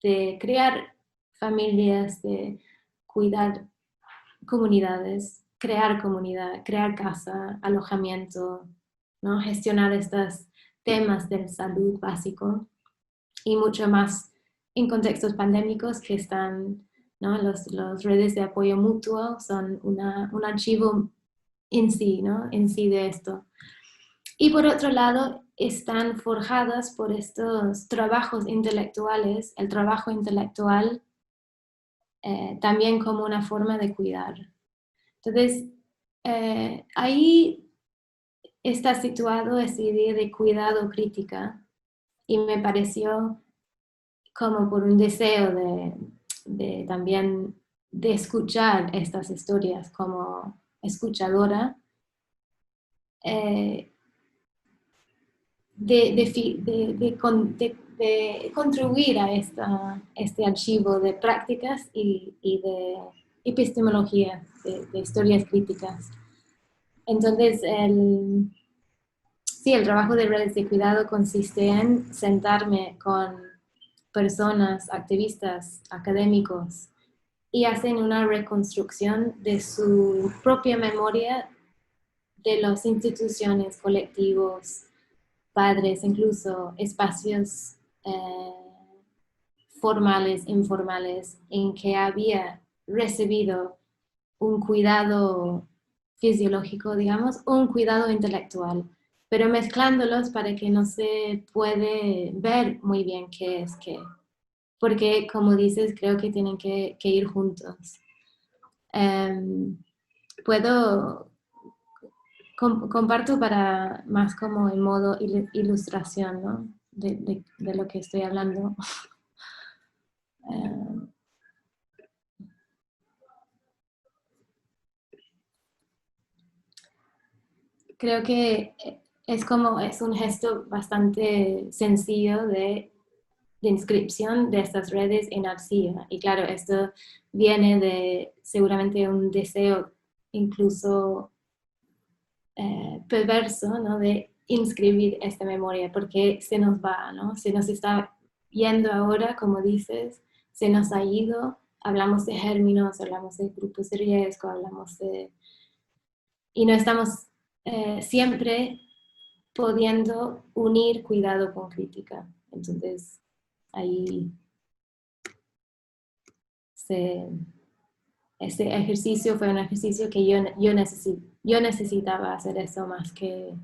de crear familias, de cuidar comunidades, crear comunidad, crear casa, alojamiento, ¿no?, gestionar estos temas de salud básico y mucho más en contextos pandémicos que están, ¿no?, las redes de apoyo mutuo son un archivo en sí, ¿no?, en sí de esto. Y por otro lado, están forjadas por estos trabajos intelectuales, el trabajo intelectual también como una forma de cuidar. Entonces, ahí está situado esa idea de cuidado crítica y me pareció como por un deseo de también de escuchar estas historias como escuchadora, de contribuir a este archivo de prácticas y de epistemología, de historias críticas. Entonces, sí, el trabajo de redes de cuidado consiste en sentarme con personas, activistas, académicos, y hacen una reconstrucción de su propia memoria de las instituciones, colectivos, padres, incluso espacios formales, informales, en que había recibido un cuidado fisiológico, digamos, o un cuidado intelectual, pero mezclándolos para que no se puede ver muy bien qué es qué, porque como dices, creo que tienen que ir juntos. Comparto para más como en modo ilustración, ¿no?, de lo que estoy hablando. Creo que es un gesto bastante sencillo de inscripción de estas redes en arcilla. Y claro, esto viene de seguramente un deseo incluso perverso, ¿no? De inscribir esta memoria, porque se nos va, ¿no? Se nos está yendo ahora, como dices, se nos ha ido, hablamos de gérmenos, hablamos de grupos de riesgo, hablamos de... Y no estamos siempre pudiendo unir cuidado con crítica. Entonces, ahí ese ejercicio fue un ejercicio que yo necesitaba hacer eso más que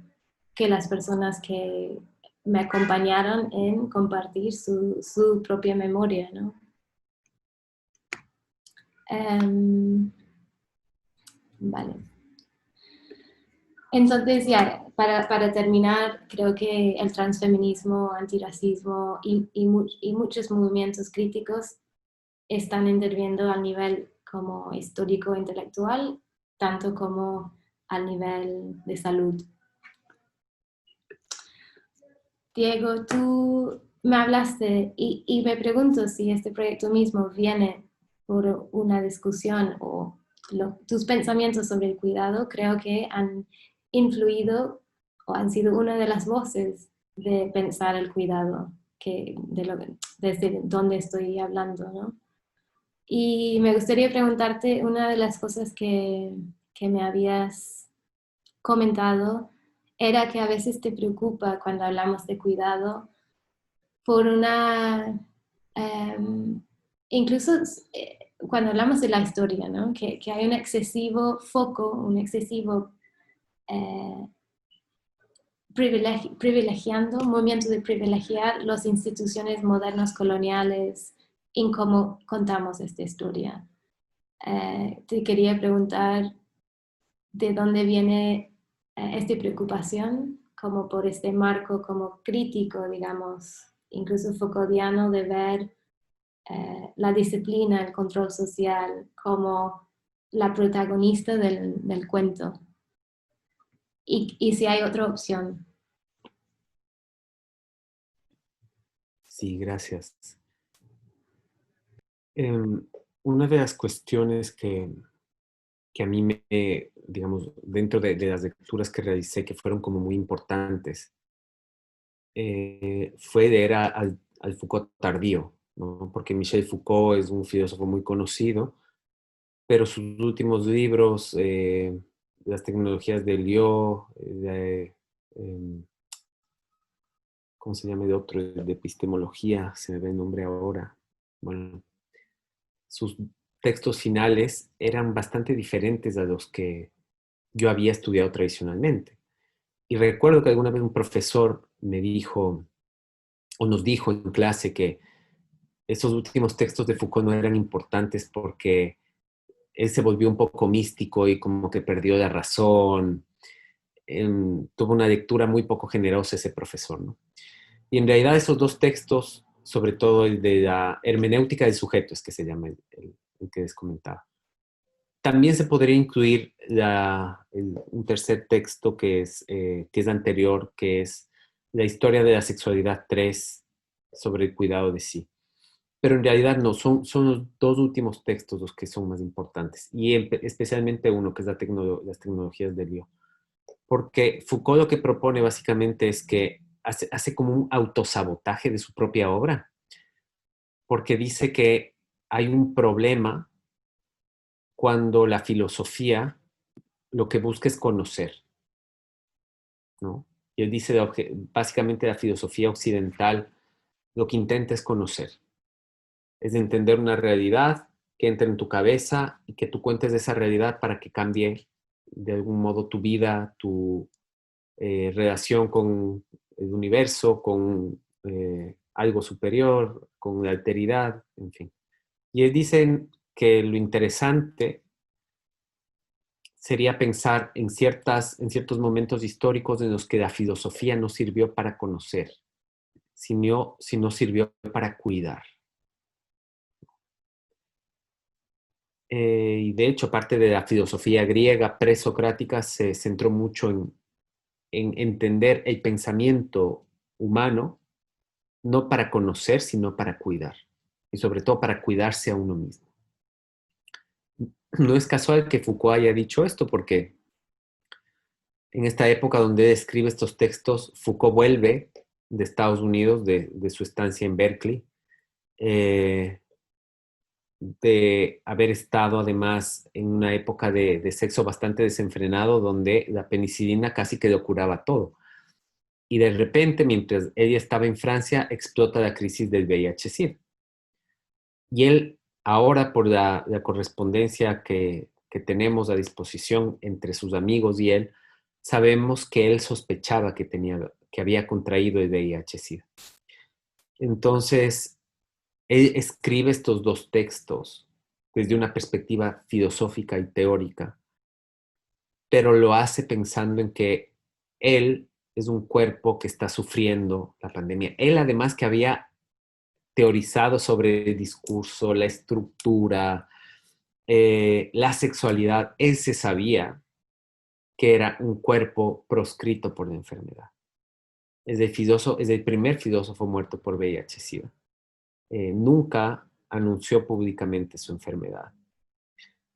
las personas que me acompañaron en compartir su propia memoria, ¿no? Vale. Entonces, ya, para terminar, creo que el transfeminismo, antirracismo y muchos movimientos críticos están interviniendo a nivel como histórico intelectual, tanto como al nivel de salud. Diego, tú me hablaste y me pregunto si este proyecto mismo viene por una discusión o tus pensamientos sobre el cuidado. Creo que han influido o han sido una de las voces de pensar el cuidado, desde donde estoy hablando, ¿no? Y me gustaría preguntarte una de las cosas que me habías comentado era que a veces te preocupa cuando hablamos de cuidado por incluso cuando hablamos de la historia, ¿no? Que hay un excesivo foco, un excesivo privilegiando, un movimiento de privilegiar las instituciones modernas coloniales en cómo contamos esta historia. Te quería preguntar de dónde viene esta preocupación, como por este marco como crítico, digamos, incluso Foucauldiano, de ver la disciplina, el control social como la protagonista del cuento. Y si hay otra opción. Sí, gracias. Una de las cuestiones que a mí digamos, dentro de las lecturas que realicé, que fueron como muy importantes, fue leer al Foucault tardío, ¿no? Porque Michel Foucault es un filósofo muy conocido, pero sus últimos libros, las tecnologías de Liu, ¿cómo se llama el otro? De epistemología, se me ve el nombre ahora. Bueno, sus textos finales eran bastante diferentes a los que yo había estudiado tradicionalmente. Y recuerdo que alguna vez un profesor me dijo, o nos dijo en clase, que esos últimos textos de Foucault no eran importantes porque él se volvió un poco místico y como que perdió la razón. Tuvo una lectura muy poco generosa ese profesor, ¿no? Y en realidad esos dos textos, sobre todo el de la hermenéutica del sujeto, es que se llama el que les comentaba. También se podría incluir un tercer texto que es anterior, que es la historia de la sexualidad 3 sobre el cuidado de sí. Pero en realidad no, son los dos últimos textos los que son más importantes. Y especialmente uno, que es las tecnologías de Liu. Porque Foucault lo que propone básicamente es que hace como un autosabotaje de su propia obra. Porque dice que hay un problema cuando la filosofía lo que busca es conocer, ¿no? Y él dice, básicamente la filosofía occidental lo que intenta es conocer, es entender una realidad que entre en tu cabeza y que tú cuentes de esa realidad para que cambie de algún modo tu vida, tu relación con el universo, con algo superior, con la alteridad, en fin. Y él dice que lo interesante sería pensar en ciertos momentos históricos en los que la filosofía no sirvió para conocer, sino sirvió para cuidar. Y de hecho, parte de la filosofía griega presocrática se centró mucho en entender el pensamiento humano, no para conocer, sino para cuidar. Y sobre todo para cuidarse a uno mismo. No es casual que Foucault haya dicho esto, porque En esta época donde él escribe estos textos, Foucault vuelve de Estados Unidos, de su estancia en Berkeley, eh, de haber estado además en una época de sexo bastante desenfrenado, donde la penicilina casi que lo curaba todo. Y de repente, mientras ella estaba en Francia, explota la crisis del VIH-Sida. Y él, ahora por la correspondencia que tenemos a disposición entre sus amigos y él, sabemos que él sospechaba que había contraído el VIH-Sida. Entonces, él escribe estos dos textos desde una perspectiva filosófica y teórica, pero lo hace pensando en que él es un cuerpo que está sufriendo la pandemia. Él además que había teorizado sobre el discurso, la estructura, la sexualidad, él se sabía que era un cuerpo proscrito por la enfermedad. Es el primer filósofo muerto por VIH-Sida. Nunca anunció públicamente su enfermedad.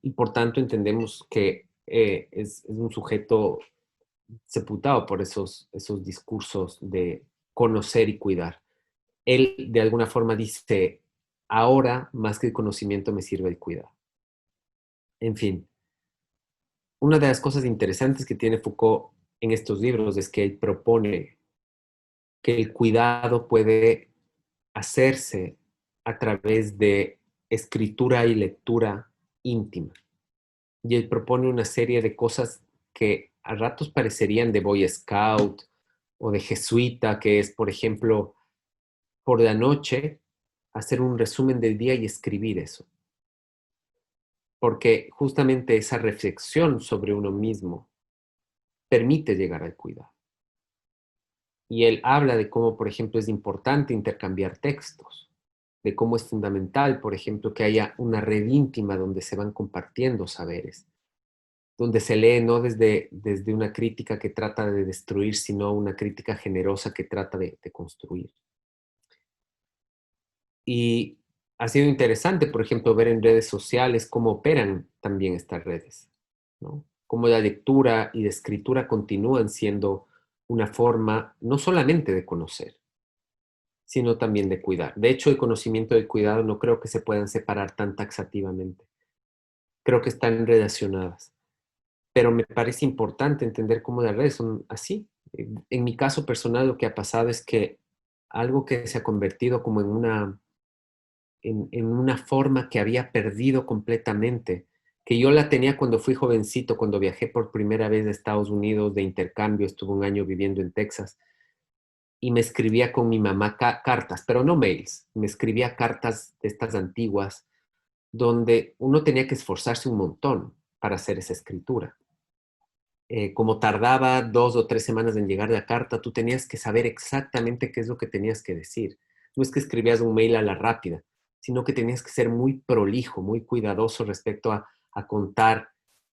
Y por tanto entendemos que es un sujeto sepultado por esos discursos de conocer y cuidar. Él de alguna forma dice, ahora más que el conocimiento me sirve el cuidado. En fin, una de las cosas interesantes que tiene Foucault en estos libros es que él propone que el cuidado puede hacerse a través de escritura y lectura íntima. Y él propone una serie de cosas que a ratos parecerían de Boy Scout o de jesuita, que es, por ejemplo, por la noche, hacer un resumen del día y escribir eso. Porque justamente esa reflexión sobre uno mismo permite llegar al cuidado. Y él habla de cómo, por ejemplo, es importante intercambiar textos, de cómo es fundamental, por ejemplo, que haya una red íntima donde se van compartiendo saberes, donde se lee no desde una crítica que trata de destruir, sino una crítica generosa que trata de construir. Y ha sido interesante, por ejemplo, ver en redes sociales cómo operan también estas redes, ¿no? Cómo la lectura y la escritura continúan siendo una forma no solamente de conocer, sino también de cuidar. De hecho, el conocimiento y el cuidado no creo que se puedan separar tan taxativamente. Creo que están relacionadas. Pero me parece importante entender cómo las redes son así. En mi caso personal, lo que ha pasado es que algo que se ha convertido como en una forma que había perdido completamente, que yo la tenía cuando fui jovencito, cuando viajé por primera vez a Estados Unidos de intercambio, estuve un año viviendo en Texas, y me escribía con mi mamá cartas, pero no mails, me escribía cartas de estas antiguas, donde uno tenía que esforzarse un montón para hacer esa escritura. Como tardaba 2 o 3 semanas en llegar la carta, tú tenías que saber exactamente qué es lo que tenías que decir. No es que escribías un mail a la rápida, sino que tenías que ser muy prolijo, muy cuidadoso respecto a contar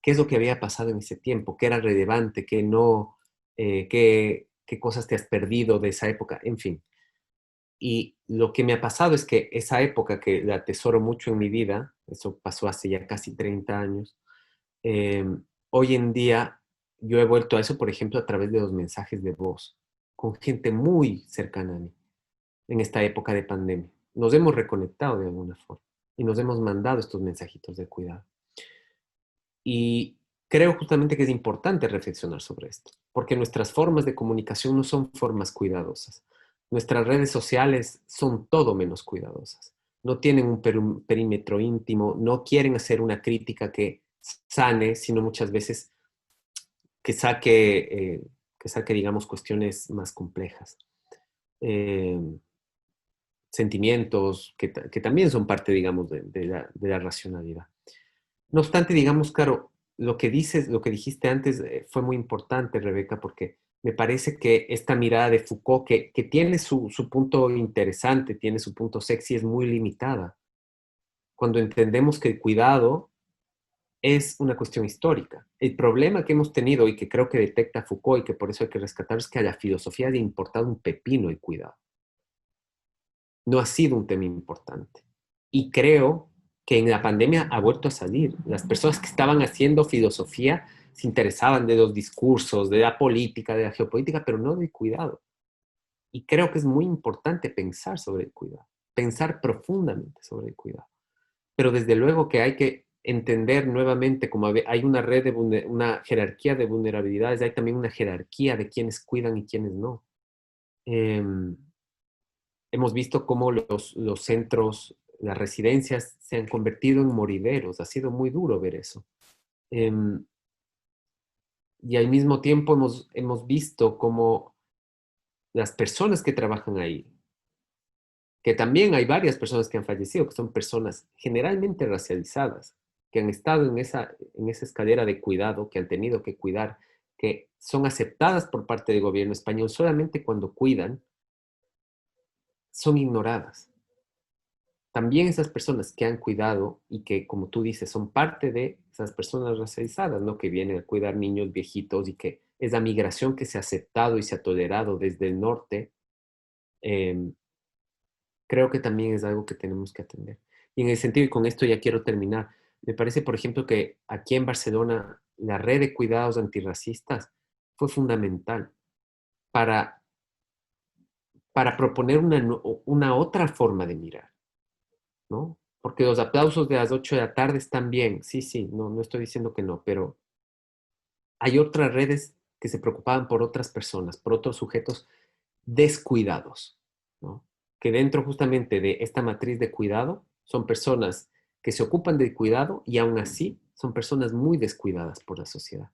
qué es lo que había pasado en ese tiempo, qué era relevante, qué no, qué cosas te has perdido de esa época, en fin. Y lo que me ha pasado es que esa época que la atesoro mucho en mi vida, eso pasó hace ya casi 30 años, eh, hoy en día yo he vuelto a eso, por ejemplo, a través de los mensajes de voz, con gente muy cercana a mí, en esta época de pandemia. Nos hemos reconectado de alguna forma y nos hemos mandado estos mensajitos de cuidado. Y creo justamente que es importante reflexionar sobre esto, porque nuestras formas de comunicación no son formas cuidadosas. Nuestras redes sociales son todo menos cuidadosas. No tienen un perímetro íntimo, no quieren hacer una crítica que sane, sino muchas veces que saque, digamos, cuestiones más complejas. Eh, Sentimientos que también son parte, digamos, de la racionalidad. No obstante, digamos, claro, lo que dijiste antes fue muy importante, Rebeca, porque me parece que esta mirada de Foucault, que tiene su punto interesante, tiene su punto sexy, es muy limitada. Cuando entendemos que el cuidado es una cuestión histórica. El problema que hemos tenido y que creo que detecta Foucault y que por eso hay que rescatar es que a la filosofía le ha importado un pepino el cuidado. No ha sido un tema importante. Y creo que en la pandemia ha vuelto a salir. Las personas que estaban haciendo filosofía se interesaban de los discursos, de la política, de la geopolítica, pero no del cuidado. Y creo que es muy importante pensar sobre el cuidado, pensar profundamente sobre el cuidado. Pero desde luego que hay que entender nuevamente, como hay una red de una jerarquía de vulnerabilidades, hay también una jerarquía de quienes cuidan y quienes no. Hemos visto cómo los centros, las residencias se han convertido en morideros. Ha sido muy duro ver eso. Y al mismo tiempo hemos visto cómo las personas que trabajan ahí, que también hay varias personas que han fallecido, que son personas generalmente racializadas, que han estado en esa escalera de cuidado, que han tenido que cuidar, que son aceptadas por parte del gobierno español solamente cuando cuidan, son ignoradas. También esas personas que han cuidado y que, como tú dices, son parte de esas personas racializadas, ¿no? Que vienen a cuidar niños viejitos y que es la migración que se ha aceptado y se ha tolerado desde el norte, creo que también es algo que tenemos que atender. Y en el sentido, y con esto ya quiero terminar, me parece, por ejemplo, que aquí en Barcelona la red de cuidados antirracistas fue fundamental para, para proponer una otra forma de mirar, ¿no? Porque los aplausos de las 8 de la tarde están bien, sí, sí, no estoy diciendo que no, pero hay otras redes que se preocupaban por otras personas, por otros sujetos descuidados, ¿no? Que dentro justamente de esta matriz de cuidado son personas que se ocupan del cuidado y aún así son personas muy descuidadas por la sociedad.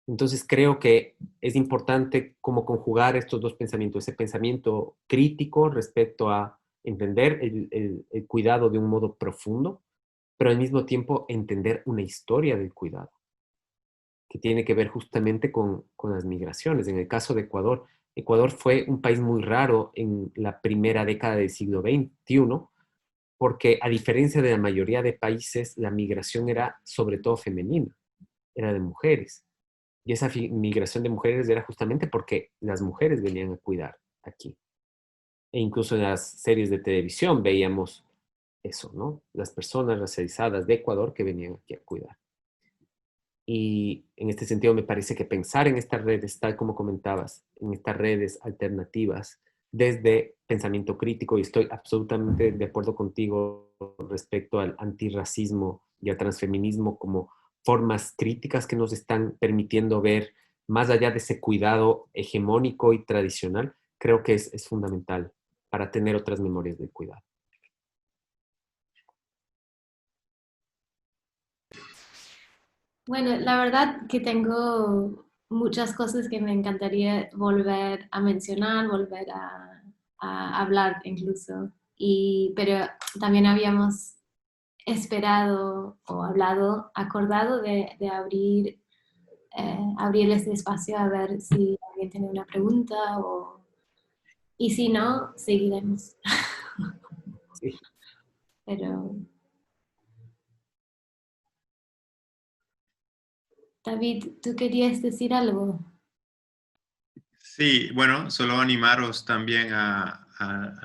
Entonces creo que es importante cómo conjugar estos dos pensamientos, ese pensamiento crítico respecto a entender el cuidado de un modo profundo, pero al mismo tiempo entender una historia del cuidado, que tiene que ver justamente con las migraciones. En el caso de Ecuador, Ecuador fue un país muy raro en la primera década del siglo XXI, porque a diferencia de la mayoría de países, la migración era sobre todo femenina, era de mujeres. Y esa migración de mujeres era justamente porque las mujeres venían a cuidar aquí. E incluso en las series de televisión veíamos eso, ¿no? Las personas racializadas de Ecuador que venían aquí a cuidar. Y en este sentido me parece que pensar en estas redes, tal como comentabas, en estas redes alternativas, desde pensamiento crítico, y estoy absolutamente de acuerdo contigo respecto al antirracismo y al transfeminismo como formas críticas que nos están permitiendo ver más allá de ese cuidado hegemónico y tradicional, creo que es fundamental para tener otras memorias del cuidado. Bueno, la verdad que tengo muchas cosas que me encantaría volver a mencionar, volver a hablar incluso, pero también habíamos esperado o hablado, acordado de abrir este espacio a ver si alguien tiene una pregunta y si no, seguiremos. Sí. Pero, David, ¿tú querías decir algo? Sí, bueno, solo animaros también a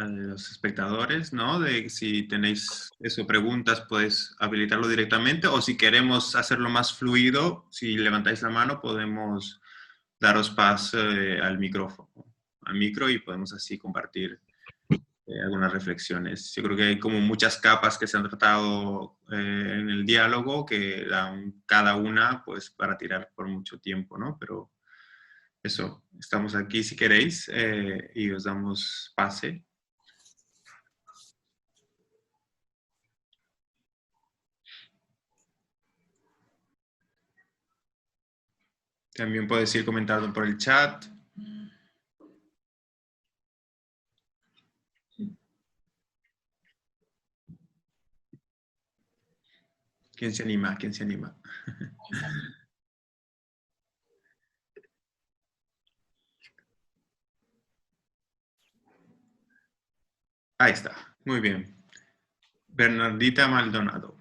los espectadores, ¿no? De si tenéis preguntas, podéis habilitarlo directamente, o si queremos hacerlo más fluido, si levantáis la mano, podemos daros paso al micro, y podemos así compartir algunas reflexiones. Yo creo que hay como muchas capas que se han tratado en el diálogo que dan cada una pues para tirar por mucho tiempo, ¿no? Pero eso, estamos aquí si queréis y os damos pase. También podéis ir comentando por el chat. ¿Quién se anima? ¿Quién se anima? Ahí está, muy bien. Bernardita Maldonado.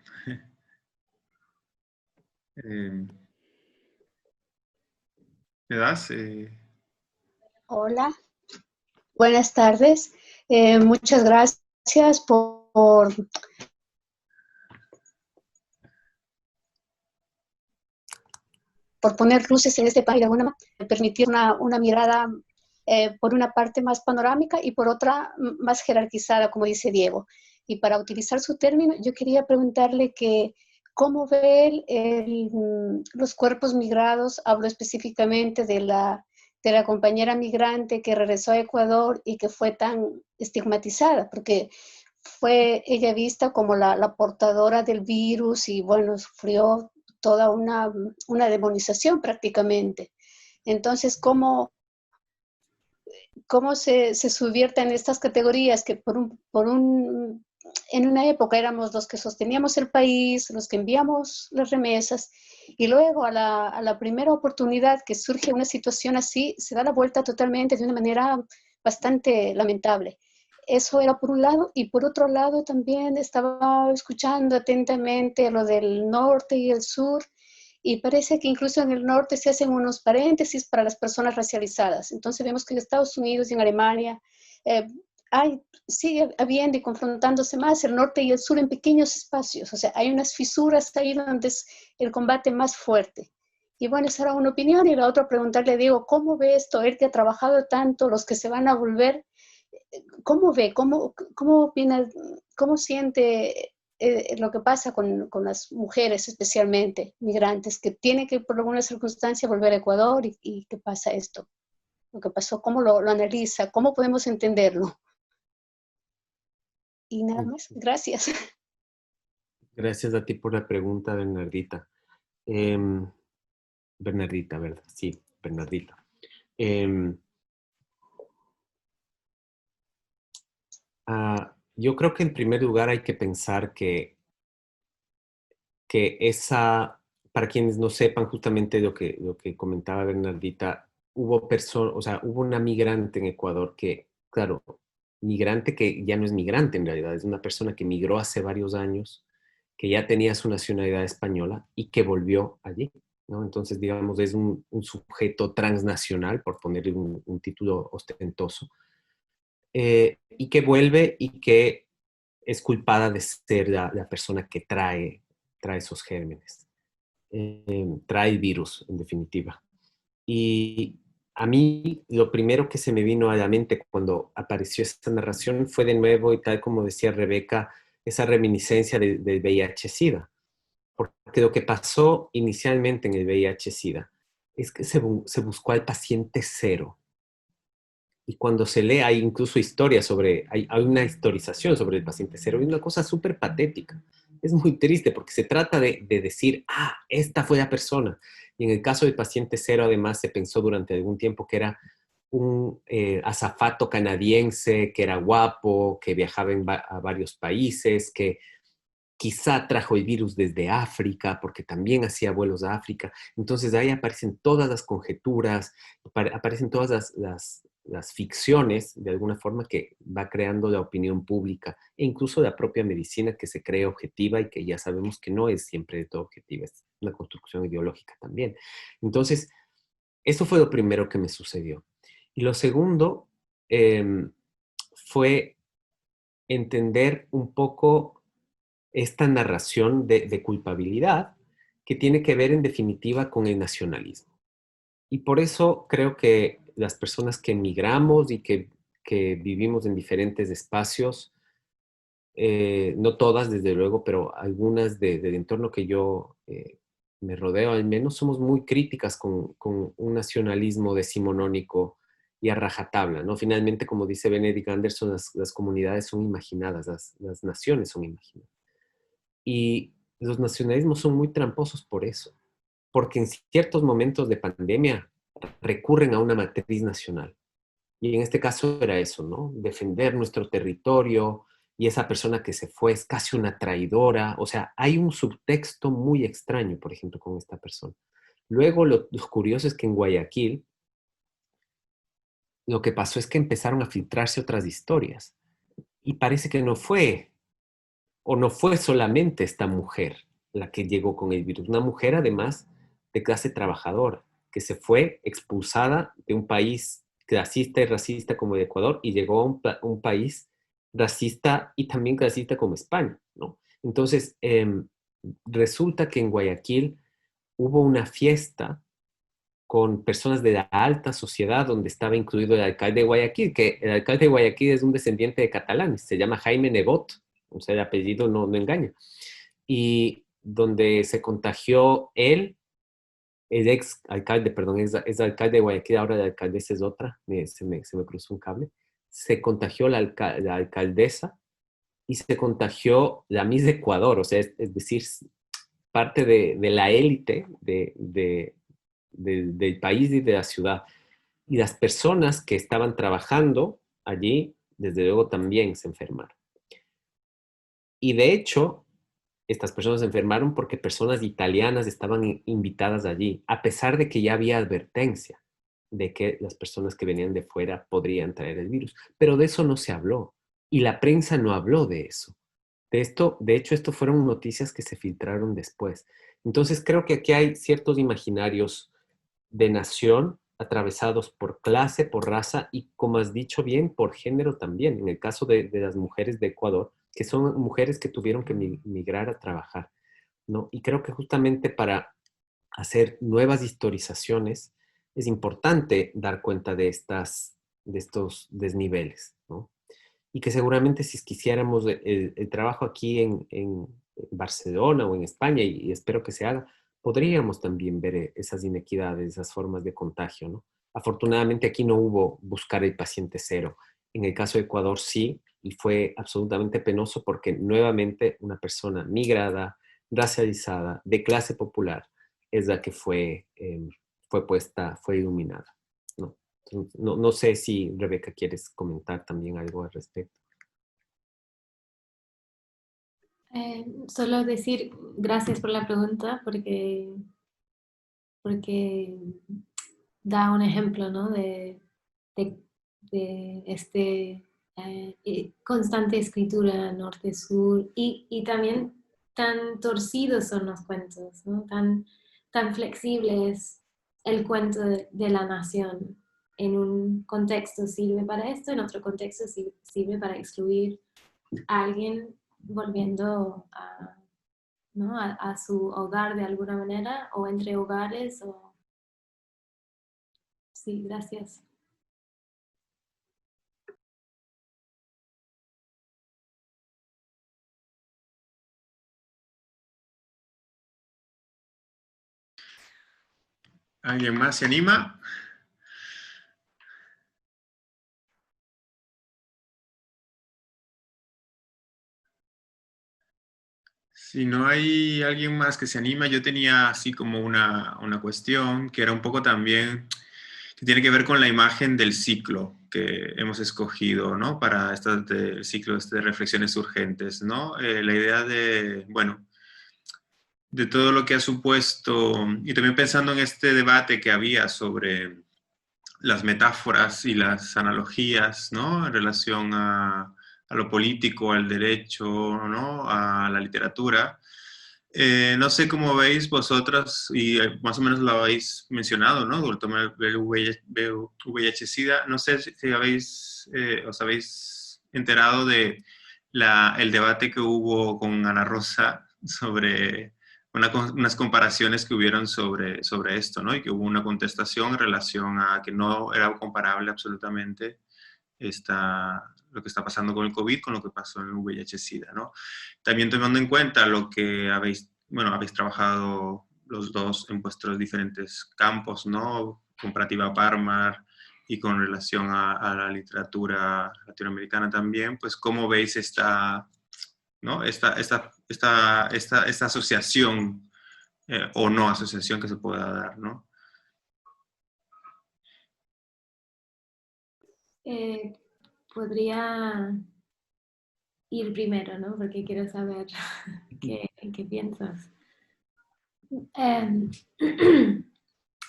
¿Me das? Hola, buenas tardes. Muchas gracias por por poner luces en este país de alguna manera, permitir una mirada por una parte más panorámica y por otra más jerarquizada, como dice Diego. Y para utilizar su término, yo quería preguntarle que cómo ve los cuerpos migrados. Hablo específicamente de la compañera migrante que regresó a Ecuador y que fue tan estigmatizada, porque fue ella vista como la portadora del virus y bueno, sufrió toda una demonización prácticamente. Entonces, ¿cómo se subvierten estas categorías que en una época éramos los que sosteníamos el país, los que enviamos las remesas, y luego a la primera oportunidad que surge una situación así, se da la vuelta totalmente de una manera bastante lamentable? Eso era por un lado, y por otro lado también estaba escuchando atentamente lo del norte y el sur, y parece que incluso en el norte se hacen unos paréntesis para las personas racializadas. Entonces vemos que en Estados Unidos y en Alemania sigue habiendo y confrontándose más el norte y el sur en pequeños espacios. O sea, hay unas fisuras ahí donde es el combate más fuerte. Y bueno, esa era una opinión. Y la otra, preguntarle, Diego, ¿cómo ve esto? Él que ha trabajado tanto, los que se van a volver, ¿cómo ve? ¿Cómo opina? ¿Cómo siente lo que pasa con las mujeres, especialmente migrantes, que tienen que por alguna circunstancia volver a Ecuador y qué pasa esto? Lo que pasó, ¿cómo lo analiza? ¿Cómo podemos entenderlo? Y nada más, gracias. Gracias a ti por la pregunta, Bernardita. Bernardita, ¿verdad? Sí, Bernardita. Yo creo que en primer lugar hay que pensar que para quienes no sepan justamente lo que comentaba Bernardita, hubo una migrante en Ecuador que, claro, migrante que ya no es migrante en realidad, es una persona que migró hace varios años, que ya tenía su nacionalidad española y que volvió allí, ¿no? Entonces, digamos, es un sujeto transnacional, por ponerle un título ostentoso, y que vuelve y que es culpada de ser la persona que trae esos gérmenes, trae el virus, en definitiva. Y a mí lo primero que se me vino a la mente cuando apareció esta narración fue de nuevo, y tal como decía Rebeca, esa reminiscencia del VIH-Sida. Porque lo que pasó inicialmente en el VIH-Sida es que se buscó al paciente cero. Y cuando se lee, hay incluso historias hay una historización sobre el paciente cero, y una cosa súper patética. Es muy triste porque se trata de decir, esta fue la persona. Y en el caso del paciente cero, además, se pensó durante algún tiempo que era un azafato canadiense, que era guapo, que viajaba a varios países, que quizá trajo el virus desde África, porque también hacía vuelos a África. Entonces ahí aparecen todas las conjeturas, aparecen todas las ficciones, de alguna forma, que va creando la opinión pública, e incluso la propia medicina, que se cree objetiva y que ya sabemos que no es siempre de todo objetiva, es una construcción ideológica también. Entonces, eso fue lo primero que me sucedió. Y lo segundo fue entender un poco esta narración de culpabilidad que tiene que ver en definitiva con el nacionalismo. Y por eso creo que las personas que emigramos y que vivimos en diferentes espacios, no todas desde luego, pero algunas del entorno que yo me rodeo al menos, somos muy críticas con un nacionalismo decimonónico y a rajatabla, ¿no? Finalmente, como dice Benedict Anderson, las comunidades son imaginadas, las naciones son imaginadas. Y los nacionalismos son muy tramposos por eso, porque en ciertos momentos de pandemia recurren a una matriz nacional. Y en este caso era eso, ¿no? Defender nuestro territorio, y esa persona que se fue es casi una traidora. O sea, hay un subtexto muy extraño, por ejemplo, con esta persona. Luego, lo curioso es que en Guayaquil, lo que pasó es que empezaron a filtrarse otras historias. Y parece que no fue solamente esta mujer la que llegó con el virus. Una mujer, además, de clase trabajadora, que se fue expulsada de un país clasista y racista como el Ecuador y llegó a un país racista y también clasista como España, ¿no? Entonces, resulta que en Guayaquil hubo una fiesta con personas de la alta sociedad, donde estaba incluido el alcalde de Guayaquil, que el alcalde de Guayaquil es un descendiente de catalanes, se llama Jaime Nebot, o sea, el apellido no engaña, y donde se contagió él, el ex alcalde, perdón, es alcalde de Guayaquil, ahora la alcaldesa es otra, se me cruzó un cable, se contagió la alcaldesa y se contagió la Miss Ecuador, o sea, es decir, parte de la élite del país y de la ciudad. Y las personas que estaban trabajando allí, desde luego, también se enfermaron. Y de hecho, estas personas se enfermaron porque personas italianas estaban invitadas allí, a pesar de que ya había advertencia de que las personas que venían de fuera podrían traer el virus. Pero de eso no se habló. Y la prensa no habló de eso. De hecho, esto fueron noticias que se filtraron después. Entonces, creo que aquí hay ciertos imaginarios de nación atravesados por clase, por raza y, como has dicho bien, por género también. En el caso de las mujeres de Ecuador, que son mujeres que tuvieron que migrar a trabajar, ¿no? Y creo que justamente para hacer nuevas historizaciones es importante dar cuenta de estos desniveles, ¿no? Y que seguramente si quisiéramos el trabajo aquí en Barcelona o en España, y espero que se haga, podríamos también ver esas inequidades, esas formas de contagio, ¿no? Afortunadamente aquí no hubo buscar el paciente cero. En el caso de Ecuador sí, y fue absolutamente penoso porque nuevamente una persona migrada, racializada, de clase popular, es la que fue iluminada, ¿no? No sé si, Rebeca, quieres comentar también algo al respecto. Solo decir gracias por la pregunta porque da un ejemplo, ¿no? de este constante escritura norte-sur y también tan torcidos son los cuentos, ¿no? Tan flexibles el cuento de la nación. En un contexto sirve para esto, en otro contexto sirve para excluir a alguien volviendo ¿no? a su hogar de alguna manera o entre hogares. Sí, gracias. ¿Alguien más se anima? Si no hay alguien más que se anima, yo tenía así como una cuestión que era un poco también, que tiene que ver con la imagen del ciclo que hemos escogido, ¿no? Para el ciclo de reflexiones urgentes, ¿no? La idea de, bueno, de todo lo que ha supuesto, y también pensando en este debate que había sobre las metáforas y las analogías, ¿no? En relación a lo político, al derecho, ¿no? A la literatura. No sé cómo veis vosotras, y más o menos lo habéis mencionado, ¿no? El tema del VIH-Sida. No sé si os habéis enterado de el debate que hubo con Ana Rosa sobre unas comparaciones que hubieron sobre esto, ¿no? Y que hubo una contestación en relación a que no era comparable absolutamente lo que está pasando con el COVID con lo que pasó en el VIH-Sida, ¿no? También tomando en cuenta lo que habéis trabajado los dos en vuestros diferentes campos, ¿no? Comparativa Parmar y con relación a la literatura latinoamericana también, pues cómo veis ¿no? esta asociación o no asociación que se pueda dar, ¿no? Podría ir primero, ¿no? Porque quiero saber qué piensas.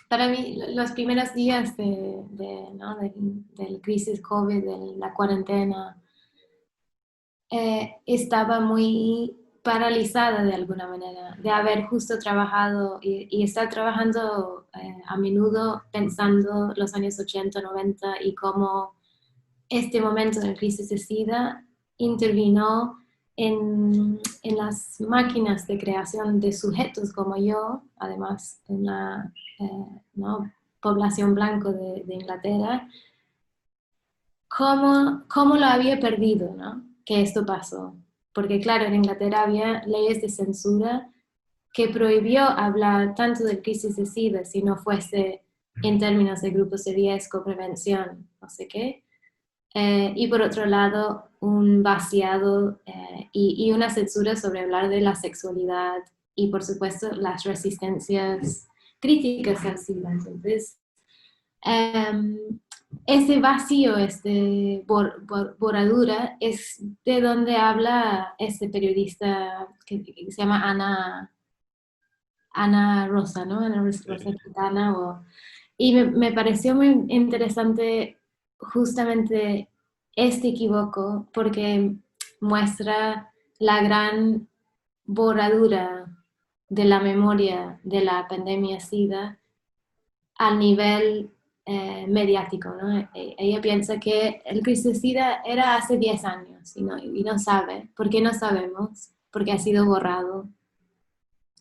Para mí, los primeros días ¿no? del crisis COVID, de la cuarentena, estaba muy paralizada de alguna manera, de haber justo trabajado y estar trabajando a menudo pensando los años 80, 90 y cómo este momento de crisis de SIDA intervino en las máquinas de creación de sujetos como yo, además ¿no? población blanca de Inglaterra, cómo lo había perdido, ¿no? Que esto pasó. Porque claro, en Inglaterra había leyes de censura que prohibió hablar tanto del crisis de SIDA si no fuese en términos de grupos de riesgo, prevención, no sé qué. Y por otro lado, un vaciado y una censura sobre hablar de la sexualidad y por supuesto las resistencias críticas al SIDA. Entonces, ese vacío, borradura, es de donde habla este periodista que se llama Ana Rosa, ¿no? Ana Rosa Quintana. Y me pareció muy interesante justamente este equivoco porque muestra la gran borradura de la memoria de la pandemia SIDA al nivel mediático, ¿no? Ella piensa que el crisis SIDA era hace 10 años y no sabe. ¿Por qué no sabemos? Porque ha sido borrado.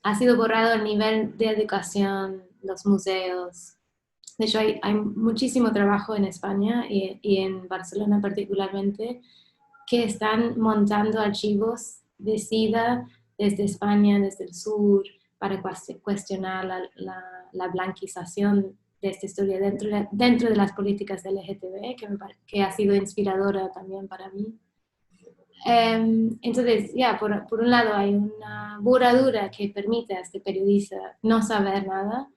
Ha sido borrado a nivel de educación, los museos. De hecho, hay muchísimo trabajo en España y en Barcelona particularmente que están montando archivos de SIDA desde España, desde el sur, para cuestionar la blanquización de esta historia dentro de las políticas de LGTB, que ha sido inspiradora también para mí. Entonces, por un lado hay una borradura que permite a este periodista no saber nada,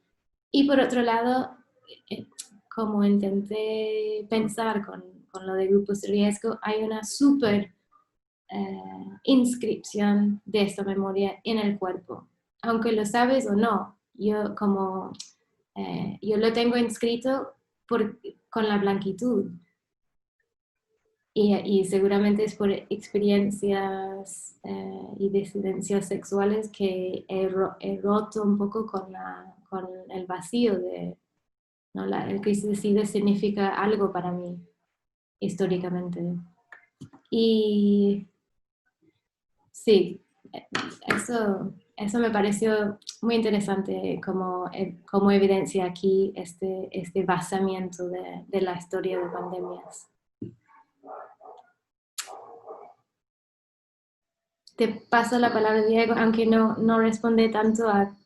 y por otro lado, como intenté pensar con lo de grupos de riesgo, hay una súper inscripción de esta memoria en el cuerpo. Aunque lo sabes o no, yo lo tengo inscrito con la blanquitud. Y seguramente es por experiencias y disidencias sexuales que he roto un poco con el vacío de, ¿no? El crisis de SIDA significa algo para mí, históricamente. Y sí, eso me pareció muy interesante como evidencia aquí este basamiento de la historia de pandemias. Te paso la palabra, Diego, aunque no responde tanto a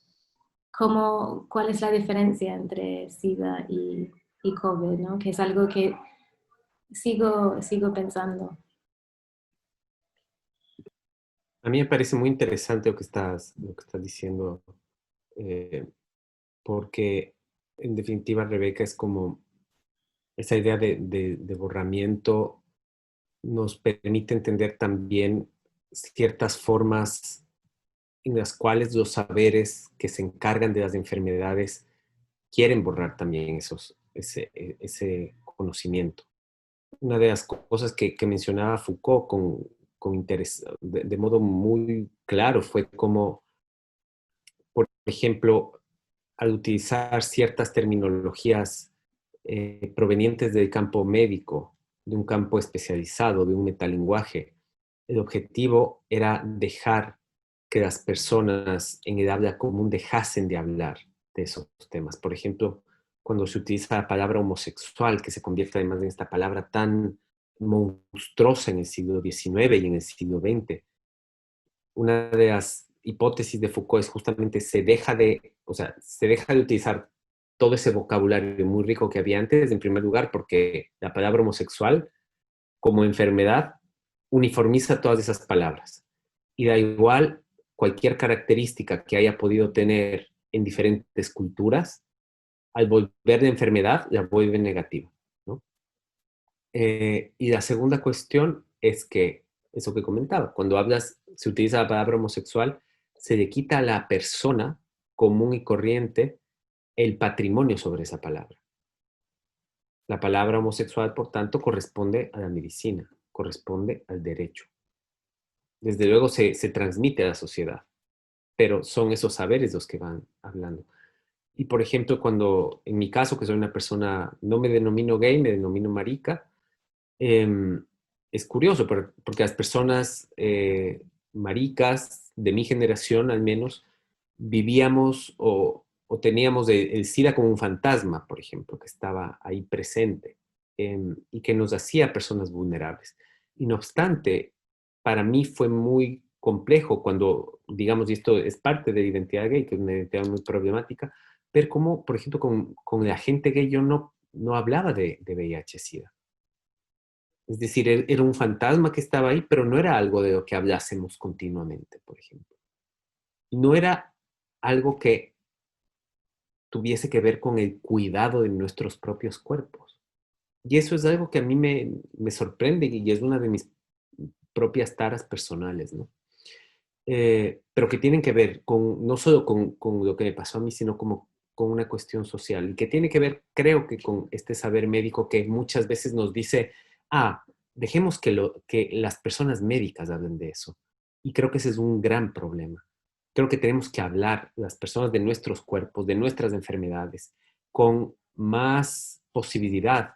cuál es la diferencia entre SIDA y COVID, ¿no? Que es algo que sigo pensando. A mí me parece muy interesante lo que estás diciendo, porque en definitiva, Rebeca, es como esa idea de borramiento nos permite entender también ciertas formas en las cuales los saberes que se encargan de las enfermedades quieren borrar también ese conocimiento. Una de las cosas que mencionaba Foucault con interés, de modo muy claro, fue como, por ejemplo, al utilizar ciertas terminologías provenientes del campo médico, de un campo especializado, de un metalenguaje, el objetivo era dejar que las personas en el habla común dejasen de hablar de esos temas. Por ejemplo, cuando se utiliza la palabra homosexual, que se convierte además en esta palabra tan monstruosa en el siglo XIX y en el siglo XX, una de las hipótesis de Foucault es justamente se deja de utilizar todo ese vocabulario muy rico que había antes, en primer lugar, porque la palabra homosexual, como enfermedad, uniformiza todas esas palabras. Y da igual cualquier característica que haya podido tener en diferentes culturas, al volver de enfermedad, la vuelve negativa, ¿no? Y la segunda cuestión es que, eso que comentaba, cuando se utiliza la palabra homosexual, se le quita a la persona común y corriente el patrimonio sobre esa palabra. La palabra homosexual, por tanto, corresponde a la medicina, corresponde al derecho. Desde luego se transmite a la sociedad, pero son esos saberes los que van hablando. Y por ejemplo, cuando en mi caso, que soy una persona, no me denomino gay, me denomino marica, es curioso porque las personas maricas de mi generación al menos vivíamos o o teníamos el SIDA como un fantasma, por ejemplo, que estaba ahí presente y que nos hacía personas vulnerables. Y no obstante, para mí fue muy complejo cuando, digamos, y esto es parte de la identidad gay, que es una identidad muy problemática, ver cómo, por ejemplo, con la gente gay yo no hablaba de VIH-Sida. Es decir, era un fantasma que estaba ahí, pero no era algo de lo que hablásemos continuamente, por ejemplo. No era algo que tuviese que ver con el cuidado de nuestros propios cuerpos. Y eso es algo que a mí me sorprende y es una de mis propias taras personales, ¿no? Pero que tienen que ver no solo con lo que me pasó a mí, sino como con una cuestión social y que tiene que ver, creo que con este saber médico que muchas veces nos dice, dejemos que las personas médicas hablen de eso. Y creo que ese es un gran problema. Creo que tenemos que hablar las personas de nuestros cuerpos, de nuestras enfermedades, con más posibilidad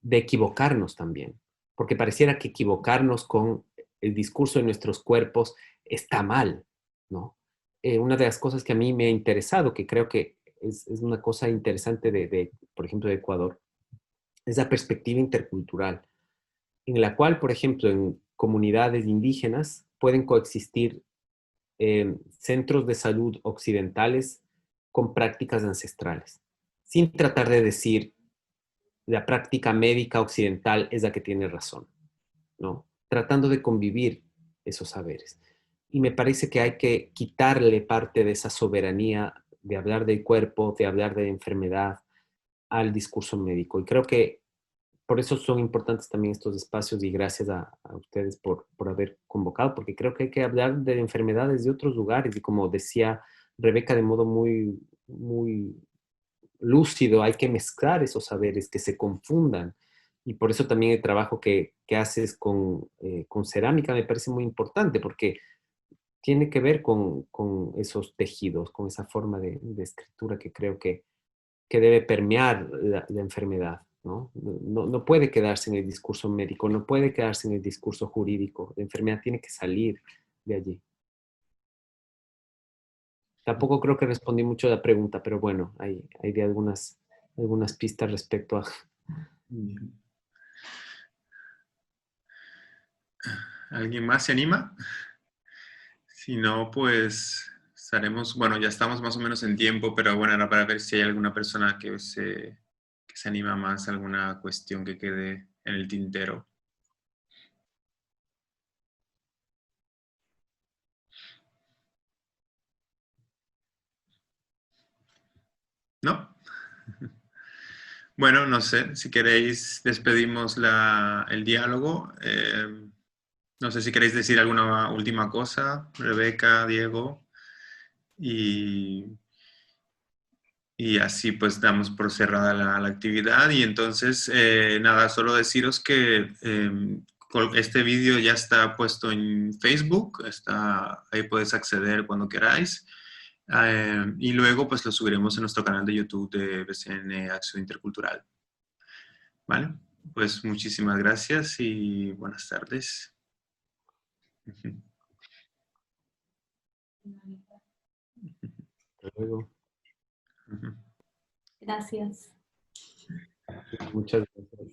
de equivocarnos también, porque pareciera que equivocarnos con el discurso de nuestros cuerpos está mal, ¿no? Una de las cosas que a mí me ha interesado, que creo que es una cosa interesante por ejemplo, de Ecuador, es la perspectiva intercultural, en la cual, por ejemplo, en comunidades indígenas pueden coexistir centros de salud occidentales con prácticas ancestrales, sin tratar de decir la práctica médica occidental es la que tiene razón, ¿no? Tratando de convivir esos saberes. Y me parece que hay que quitarle parte de esa soberanía de hablar del cuerpo, de hablar de la enfermedad al discurso médico. Y creo que por eso son importantes también estos espacios y gracias a ustedes por haber convocado, porque creo que hay que hablar de enfermedades de otros lugares y como decía Rebeca de modo muy, muy lúcido, hay que mezclar esos saberes, que se confundan. Y por eso también el trabajo que haces con cerámica me parece muy importante, porque tiene que ver con esos tejidos, con esa forma de escritura que creo que debe permear la enfermedad, ¿no? No puede quedarse en el discurso médico, no puede quedarse en el discurso jurídico. La enfermedad tiene que salir de allí. Tampoco creo que respondí mucho a la pregunta, pero bueno, hay de algunas pistas respecto a... ¿Alguien más se anima? Si no, pues estaremos, bueno, ya estamos más o menos en tiempo, pero bueno, era para ver si hay alguna persona que se anima más a alguna cuestión que quede en el tintero. ¿No? Bueno, no sé, si queréis despedimos el diálogo. No sé si queréis decir alguna última cosa, Rebeca, Diego, y, y así pues damos por cerrada la actividad. Y entonces, nada, solo deciros que este vídeo ya está puesto en Facebook, ahí puedes acceder cuando queráis. Y luego pues lo subiremos en nuestro canal de YouTube de BCN Acción Intercultural. ¿Vale? Pues muchísimas gracias y buenas tardes. Hasta luego. Gracias. Muchas gracias.